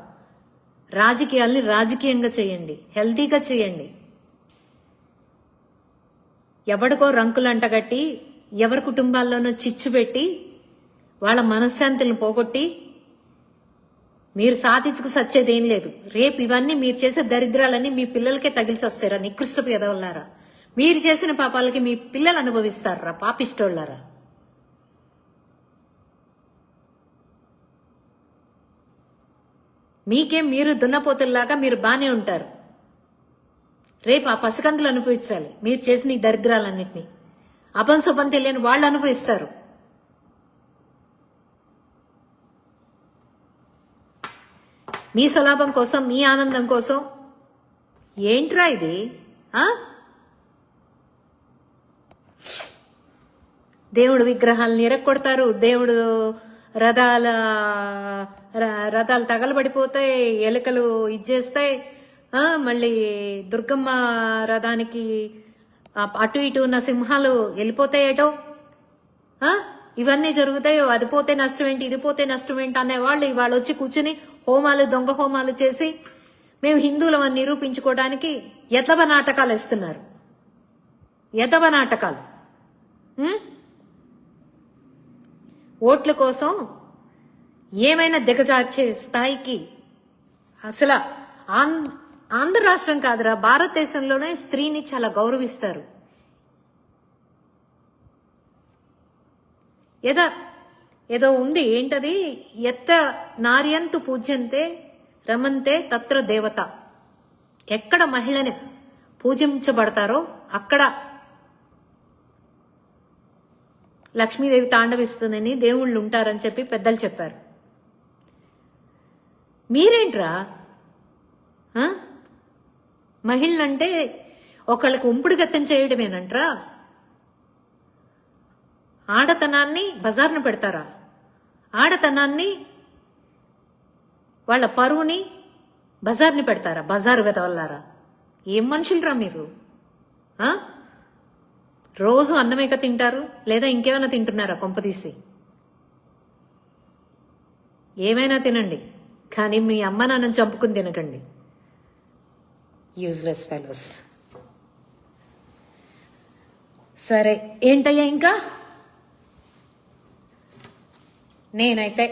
రాజకీయాల్ని రాజకీయంగా చేయండి, హెల్తీగా చేయండి. ఎవడికో రంకులు అంటగట్టి ఎవరి కుటుంబాల్లోనో చిచ్చు పెట్టి వాళ్ళ మనశ్శాంతులను పోగొట్టి మీరు సాధించుకు సచ్చేదేం లేదు. రేపు ఇవన్నీ మీరు చేసే దరిద్రాలన్నీ మీ పిల్లలకే తగిలిచొస్తారా? నికృష్టపు ఎదవల్లారా. మీరు చేసిన పాపాలకి మీ పిల్లలు అనుభవిస్తారా? పాపిష్టోళ్ళారా. మీకేం మీరు దున్నపోతుల్లాగా మీరు బానే ఉంటారు. రేపు ఆ పసికందులు అనుభవించాలి మీరు చేసిన ఈ దరిద్రాలన్నింటినీ. అపంశుభం తెలియని వాళ్ళు అనుభవిస్తారు. మీ స్వలాభం కోసం, మీ ఆనందం కోసం. ఏంట్రా ఇది? దేవుడు విగ్రహాలను ఎరక్కొడతారు, దేవుడు రథాలు తగలబడిపోతాయి, ఎలుకలు ఇచ్చేస్తాయి. మళ్ళీ దుర్గమ్మ రథానికి అటు ఇటు ఉన్న సింహాలు వెళ్ళిపోతాయేటో. ఇవన్నీ జరుగుతాయి. అది పోతే నష్టం ఏంటి, ఇది పోతే నష్టం ఏంటి అనేవాళ్ళు ఇవాళ వచ్చి కూర్చుని హోమాలు, దొంగ హోమాలు చేసి మేము హిందువులమని నిరూపించుకోవడానికి యతవ నాటకాలు ఇస్తున్నారు. యతవ నాటకాలు. ఓట్ల కోసం ఏమైనా దిగజార్చే స్థాయికి అసలు ఆంధ్ర రాష్ట్రం కాదురా, భారతదేశంలోనే స్త్రీని చాలా గౌరవిస్తారు. ఏదో ఉంది, ఏంటది? ఎత్త నార్యంతు పూజ్యంతే రమంతే తత్ర దేవత. ఎక్కడ మహిళని పూజించబడతారో అక్కడ లక్ష్మీదేవి తాండవిస్తుందని, దేవుళ్ళు ఉంటారని చెప్పి పెద్దలు చెప్పారు. మీరేంట్రా మహిళలంటే ఒకళ్ళకి ఉంపుడు గత్తం చేయడమేనంట్రా? ఆడతనాన్ని బజార్ను పెడతారా? ఆడతనాన్ని, వాళ్ళ పరువుని బజార్ని పెడతారా? బజారు వెతవల్లారా? ఏం మనుషులరా మీరు? రోజు అన్నమేక తింటారు, లేదా ఇంకేమైనా తింటున్నారా కొంపదీసి? ఏమైనా తినండి, కానీ మీ అమ్మ నాన్నని చంపుకుని తినకండి. Useless fellows. సరే, ఏంటయ్యా ఇంకా? నేనైతే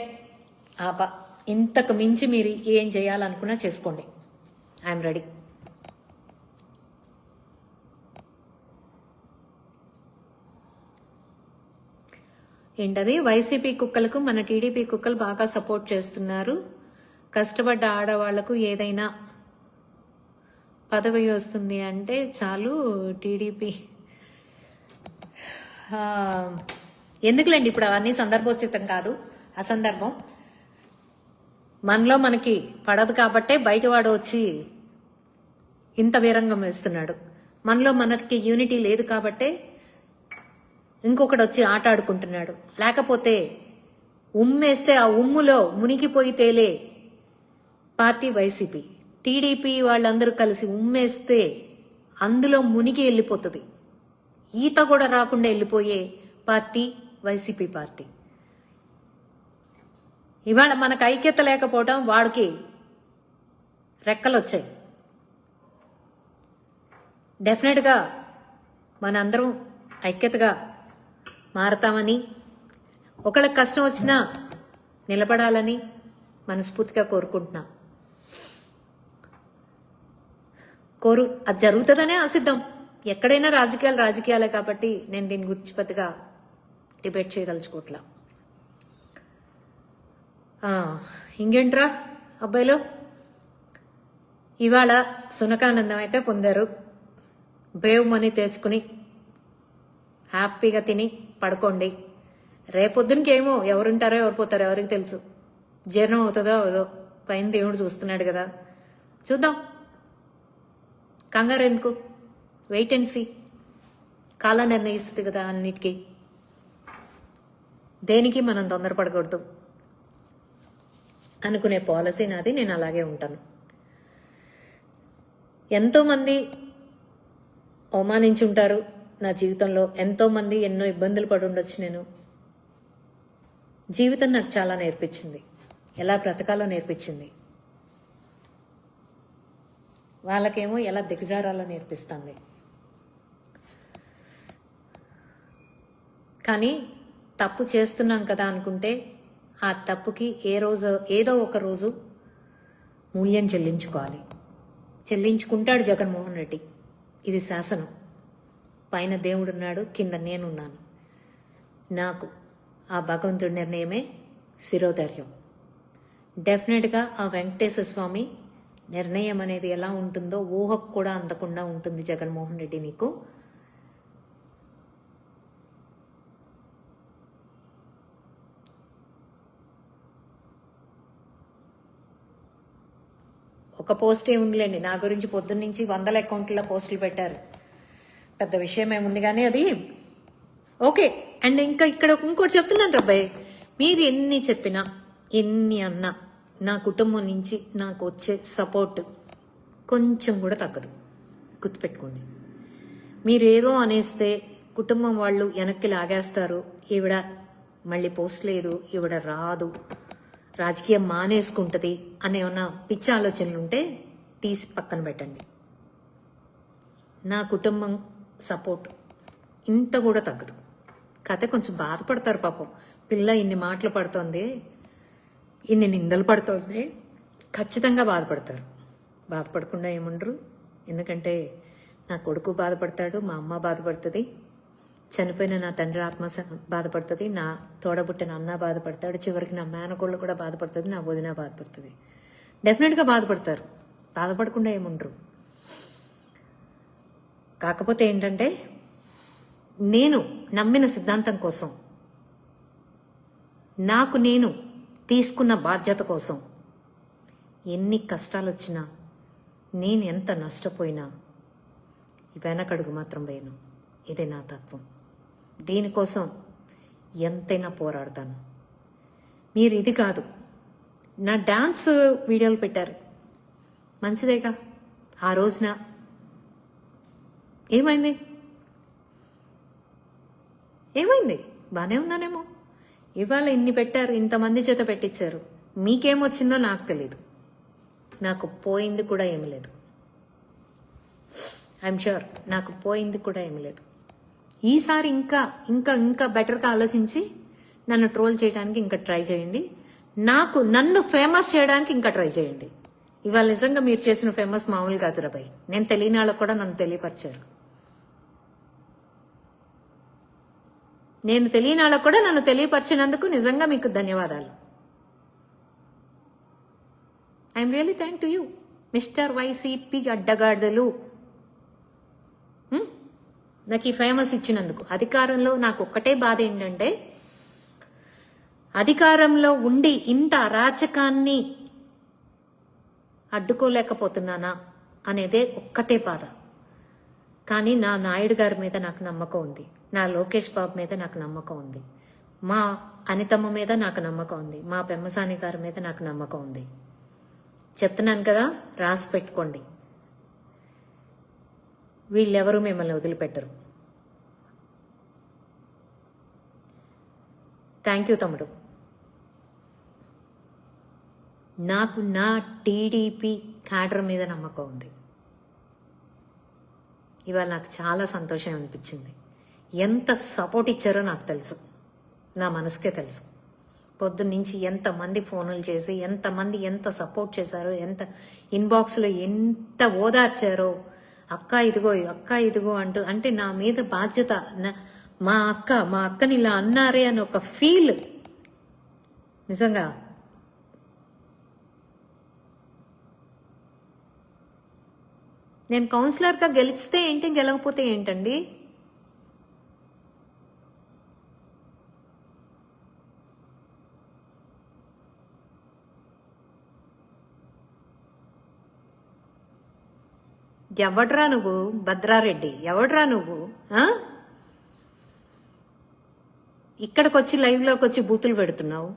ఇంతకు మించి మీరు ఏం చేయాలనుకున్నా చేసుకోండి. I'm ready. ఏంటది? వైసీపీ కుక్కలకు మన టీడీపీ కుక్కలు బాగా సపోర్ట్ చేస్తున్నారు. కష్టపడ్డ ఆడవాళ్లకు ఏదైనా పదవి వస్తుంది అంటే చాలు టీడీపీ. ఎందుకులేండి, ఇప్పుడు అవన్నీ సందర్భోచితం కాదు, అసందర్భం. మనలో మనకి పడదు కాబట్టే బయటవాడు వచ్చి ఇంత వీరంగం వేస్తున్నాడు. మనలో మనకి యూనిటీ లేదు కాబట్టే ఇంకొకటి వచ్చి ఆట ఆడుకుంటున్నాడు. లేకపోతే ఉమ్మేస్తే ఆ ఉమ్ములో మునిగిపోయి తేలే పార్టీ వైసీపీ. టీడీపీ వాళ్ళందరూ కలిసి ఉమ్మేస్తే అందులో మునిగి వెళ్ళిపోతుంది. ఈత కూడా రాకుండా వెళ్ళిపోయే పార్టీ వైసీపీ పార్టీ. ఇవాళ మనకు ఐక్యత లేకపోవడం వాడికి రెక్కలు వచ్చాయి. డెఫినెట్గా మనందరం ఐక్యతగా మారతామని, ఒకళ్ళకి కష్టం వచ్చినా నిలబడాలని మనస్ఫూర్తిగా కోరుకుంటున్నా. అది జరుగుతుందనే ఆశిద్దాం. ఎక్కడైనా రాజకీయాలే కాబట్టి నేను దీని గురించి పెద్దగా డిబేట్ చేయదలుచుకోవట్లా. ఇంకేంట్రా అబ్బాయిలు, ఇవాళ సునకానందం అయితే పొందారు. బేవ్ మనీ తెచ్చుకుని హ్యాపీగా తిని పడుకోండి. రేపొద్దునకేమో ఎవరుంటారో ఎవరు పోతారో ఎవరికి తెలుసు. జీర్ణం అవుతుందో అవదో పైన దేవుడు చూస్తున్నాడు కదా, చూద్దాం. కంగారు ఎందుకు? Wait and see. కాలం నిర్ణయిస్తుంది కదా అన్నిటికీ. దేనికి మనం తొందరపడకూడదు అనుకునే పాలసీ నాది. నేను అలాగే ఉంటాను. ఎంతోమంది అవమానించుంటారు నా జీవితంలో. ఎంతోమంది ఎన్నో ఇబ్బందులు పడి ఉండొచ్చు. నేను జీవితం నాకు చాలా నేర్పించింది, ఎలా బ్రతకాలో నేర్పించింది. వాళ్ళకేమో ఎలా దిగజారాలో నేర్పిస్తుంది. కానీ తప్పు చేస్తున్నాం కదా అనుకుంటే ఆ తప్పుకి ఏదో ఒక రోజు మూల్యం చెల్లించుకోవాలి. చెల్లించుకుంటాడు జగన్మోహన్ రెడ్డి. ఇది శాసనం. పైన దేవుడున్నాడు, కింద నేనున్నాను. నాకు ఆ భగవంతుడి నిర్ణయమే శిరోధైర్యం. డెఫినెట్గా ఆ వెంకటేశ్వర స్వామి నిర్ణయం అనేది ఎలా ఉంటుందో ఊహకు కూడా అందకుండా ఉంటుంది జగన్మోహన్ రెడ్డి నీకు. ఒక పోస్ట్ ఏముందిలేండి, నా గురించి పొద్దున్నుంచి 100 అకౌంట్లలో పోస్టులు పెట్టారు. పెద్ద విషయం ఏముంది కానీ అది ఓకే. అండ్ ఇంకా ఇక్కడ ఇంకోటి చెప్తున్నాను అబ్బాయి, మీరు ఎన్ని చెప్పినా ఎన్ని అన్నా నా కుటుంబం నుంచి నాకు వచ్చే సపోర్ట్ కొంచెం కూడా తగ్గదు. గుర్తుపెట్టుకోండి. మీరేదో అనేస్తే కుటుంబం వాళ్ళు వెనక్కి లాగేస్తారు. ఈవిడ మళ్ళీ పోస్ట్ లేదు, ఈవిడ రాదు, రాజకీయం మానేసుకుంటుంది అనే ఏమన్నా పిచ్చి ఆలోచనలు ఉంటే తీసి పక్కన పెట్టండి. నా కుటుంబం సపోర్ట్ ఇంత కూడా తగ్గదు. కథ కొంచెం బాధపడతారు పాపం. పిల్ల ఇన్ని మాటలు పడుతోంది, ఇన్ని నిందలు పడుతోంది, ఖచ్చితంగా బాధపడతారు. బాధపడకుండా ఏముండరు. ఎందుకంటే నా కొడుకు బాధపడతాడు, మా అమ్మ బాధపడుతుంది, చనిపోయిన నా తండ్రి ఆత్మ బాధపడుతుంది, నా తోడబుట్టిన అన్న బాధపడతాడు, చివరికి నా మేనకోళ్ళు కూడా బాధపడుతుంది, నా వదిన బాధపడుతుంది. డెఫినెట్గా బాధపడతారు. బాధపడకుండా ఏముండరు. కాకపోతే ఏంటంటే నేను నమ్మిన సిద్ధాంతం కోసం, నాకు నేను తీసుకున్న బాధ్యత కోసం ఎన్ని కష్టాలు వచ్చినా, నేను ఎంత నష్టపోయినా వెనకడుగు మాత్రం వేయను. ఇదే నా తత్వం. దీనికోసం ఎంతైనా పోరాడతాను. మీరు ఇది కాదు, నా డాన్స్ వీడియోలు పెట్టారు, మంచిదేగా. ఆ రోజున ఏమైంది? బాగానే ఉన్నానేమో. ఇవాళ ఇన్ని పెట్టారు, ఇంతమంది చేత పెట్టించారు, మీకేమొచ్చిందో నాకు తెలీదు. నాకు పోయింది కూడా ఏమి లేదు. ఐఎమ్ ష్యూర్ నాకు పోయింది కూడా ఏమి లేదు. ఈసారి ఇంకా ఇంకా ఇంకా బెటర్గా ఆలోచించి నన్ను ట్రోల్ చేయడానికి ఇంకా ట్రై చేయండి. నన్ను ఫేమస్ చేయడానికి ఇంకా ట్రై చేయండి. ఇవాళ నిజంగా మీరు చేసిన ఫేమస్ మామూలు కాదురా భయ్. నేను తెలియని వాళ్ళకు కూడా నన్ను తెలియపరిచారు. నేను తెలియని వాళ్ళకు కూడా నన్ను తెలియపరిచినందుకు నిజంగా మీకు ధన్యవాదాలు. I'm really thank to you mister YCP అడ్డగాడిదలు. నాకు ఈ ఫేమస్ ఇచ్చినందుకు. అధికారంలో నాకు ఒక్కటే బాధ ఏంటంటే, అధికారంలో ఉండి ఇంత అరాచకాన్ని అడ్డుకోలేకపోతున్నానా అనేదే ఒక్కటే బాధ. కానీ నా నాయుడు గారి మీద నాకు నమ్మకం ఉంది, నా లోకేష్ బాబు మీద నాకు నమ్మకం ఉంది, మా అనితమ్మ మీద నాకు నమ్మకం ఉంది, మా పెమ్మసాని గారి మీద నాకు నమ్మకం ఉంది. చెప్తున్నాను కదా, రాసి పెట్టుకోండి. వీళ్ళెవరూ మిమ్మల్ని వదిలిపెట్టరు. థ్యాంక్ యూ తమ్ముడు. నాకు నా టీడీపీ క్యాడర్ మీద నమ్మకం ఉంది. ఇవాళ నాకు చాలా సంతోషం అనిపించింది. ఎంత సపోర్ట్ ఇచ్చారో నాకు తెలుసు, నా మనసుకే తెలుసు. పొద్దున్నుంచి ఎంతమంది ఫోన్లు చేసి ఎంతమంది ఎంత సపోర్ట్ చేశారో, ఎంత ఇన్బాక్స్లో ఎంత ఓదార్చారో. అక్క ఇదిగో అంటూ. అంటే నా మీద బాధ్యత, మా అక్కని ఇలా అన్నారే అని ఒక ఫీల్. నిజంగా నేను కౌన్సిలర్గా గెలిస్తే ఏంటి, గెలవకపోతే ఏంటండి? ఎవడ్రా నువ్వు భద్రారెడ్డి? ఎవడ్రా నువ్వు? ఇక్కడికొచ్చి లైవ్లోకి వచ్చి బూతులు పెడుతున్నావు.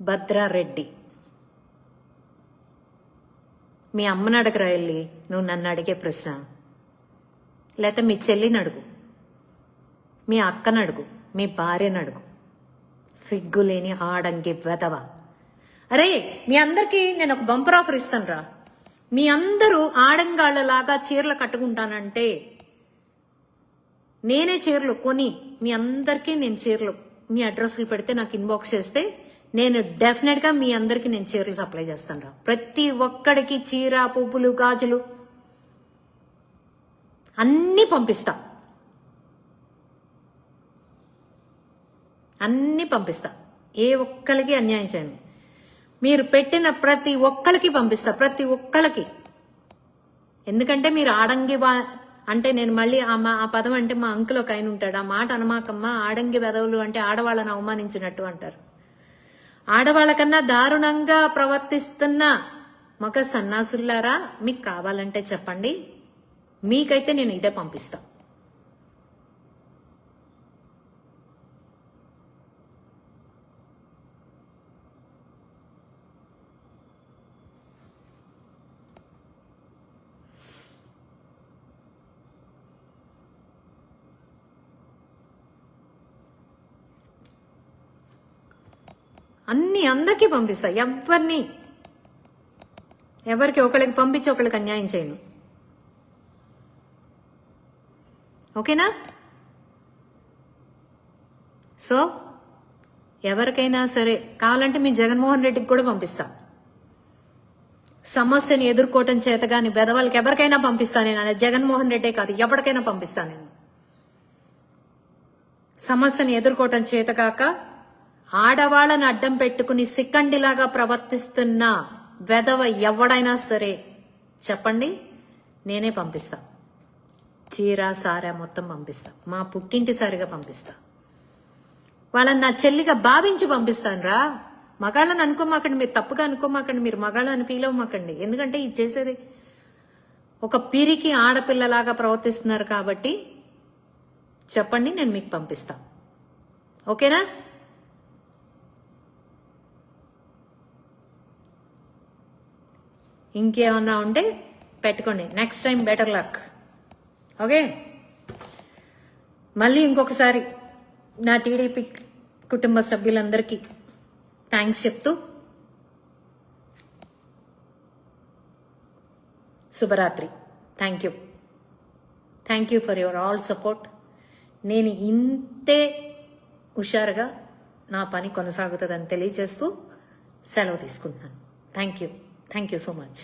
భద్రారెడ్డి, మీ అమ్మని అడగరా వెళ్ళి, నువ్వు నన్ను అడిగే ప్రశ్న. లేకపోతే మీ చెల్లిని అడుగు, మీ అక్కని అడుగు, మీ భార్యను అడుగు. సిగ్గులేని ఆడంగి వెదవ. అరే, మీ అందరికీ నేను ఒక బంపర్ ఆఫర్ ఇస్తాను రా. మీ అందరూ ఆడంగాళ్లలాగా చీరలు కట్టుకుంటానంటే నేనే చీరలు కొని మీ అందరికీ నేను చీరలు, మీ అడ్రస్లు పెడితే నాకు ఇన్బాక్స్ చేస్తే నేను డెఫినెట్గా మీ అందరికీ నేను చీరలు సప్లై చేస్తాను రా. ప్రతి ఒక్కడికి చీర, పువ్వులు, గాజులు అన్నీ పంపిస్తా. ఏ ఒక్కరికి అన్యాయం చేయను. మీరు పెట్టిన ప్రతి ఒక్కరికి పంపిస్తా, ప్రతి ఒక్కరికి. ఎందుకంటే మీరు ఆడంగి అంటే నేను మళ్ళీ ఆ పదం అంటే మా అంకుల్ ఒక ఆయన ఉంటాడు, ఆ మాట అనమాకమ్మ, ఆడంగి వెదవులు అంటే ఆడవాళ్ళని అవమానించినట్టు అంటారు. ఆడవాళ్ళకన్నా దారుణంగా ప్రవర్తిస్తున్న మగ సన్నాసుల్లారా, మీకు కావాలంటే చెప్పండి, మీకైతే నేను ఇదే పంపిస్తా. అందరికీ పంపిస్తా. ఎవరికి ఒకళ్ళకి పంపించి ఒకళ్ళకి అన్యాయం చేయను. ఓకేనా? సో ఎవరికైనా సరే కావాలంటే మీ జగన్మోహన్ రెడ్డికి కూడా పంపిస్తా. సమస్యని ఎదుర్కోవటం చేతగాని బెదవాళ్ళకి ఎవరికైనా పంపిస్తా నేను. జగన్మోహన్ రెడ్డే కాదు, ఎవరికైనా పంపిస్తా నేను. సమస్యని ఎదుర్కోవటం చేతగాక ఆడవాళ్ళని అడ్డం పెట్టుకుని సిక్కండిలాగా ప్రవర్తిస్తున్న వెధవ ఎవడైనా సరే చెప్పండి, నేనే పంపిస్తా. చీర సారా మొత్తం పంపిస్తా. మా పుట్టింటి సారిగా పంపిస్తా. వాళ్ళని నా చెల్లిగా భావించి పంపిస్తాను రా. మగాళ్ళని అనుకోమాకండి, మీరు తప్పుగా అనుకోమాకండి, మీరు మగాళ్ళని ఫీల్ అవ్వమాకండి. ఎందుకంటే ఇది చేసేది ఒక పిరికి ఆడపిల్లలాగా ప్రవర్తిస్తున్నారు కాబట్టి చెప్పండి, నేను మీకు పంపిస్తా. ఓకేనా? ఇంకేమన్నా ఉంటే పెట్టుకోండి. Next time better luck. Okay, మళ్ళీ ఇంకొకసారి నా టీడీపీ కుటుంబ సభ్యులందరికీ థ్యాంక్స్ చెప్తూ శుభరాత్రి. Thank you for your all support. నేను ఇంతే హుషారుగా నా పని కొనసాగుతుందని తెలియజేస్తూ సెలవు తీసుకుంటున్నాను. Thank you so much.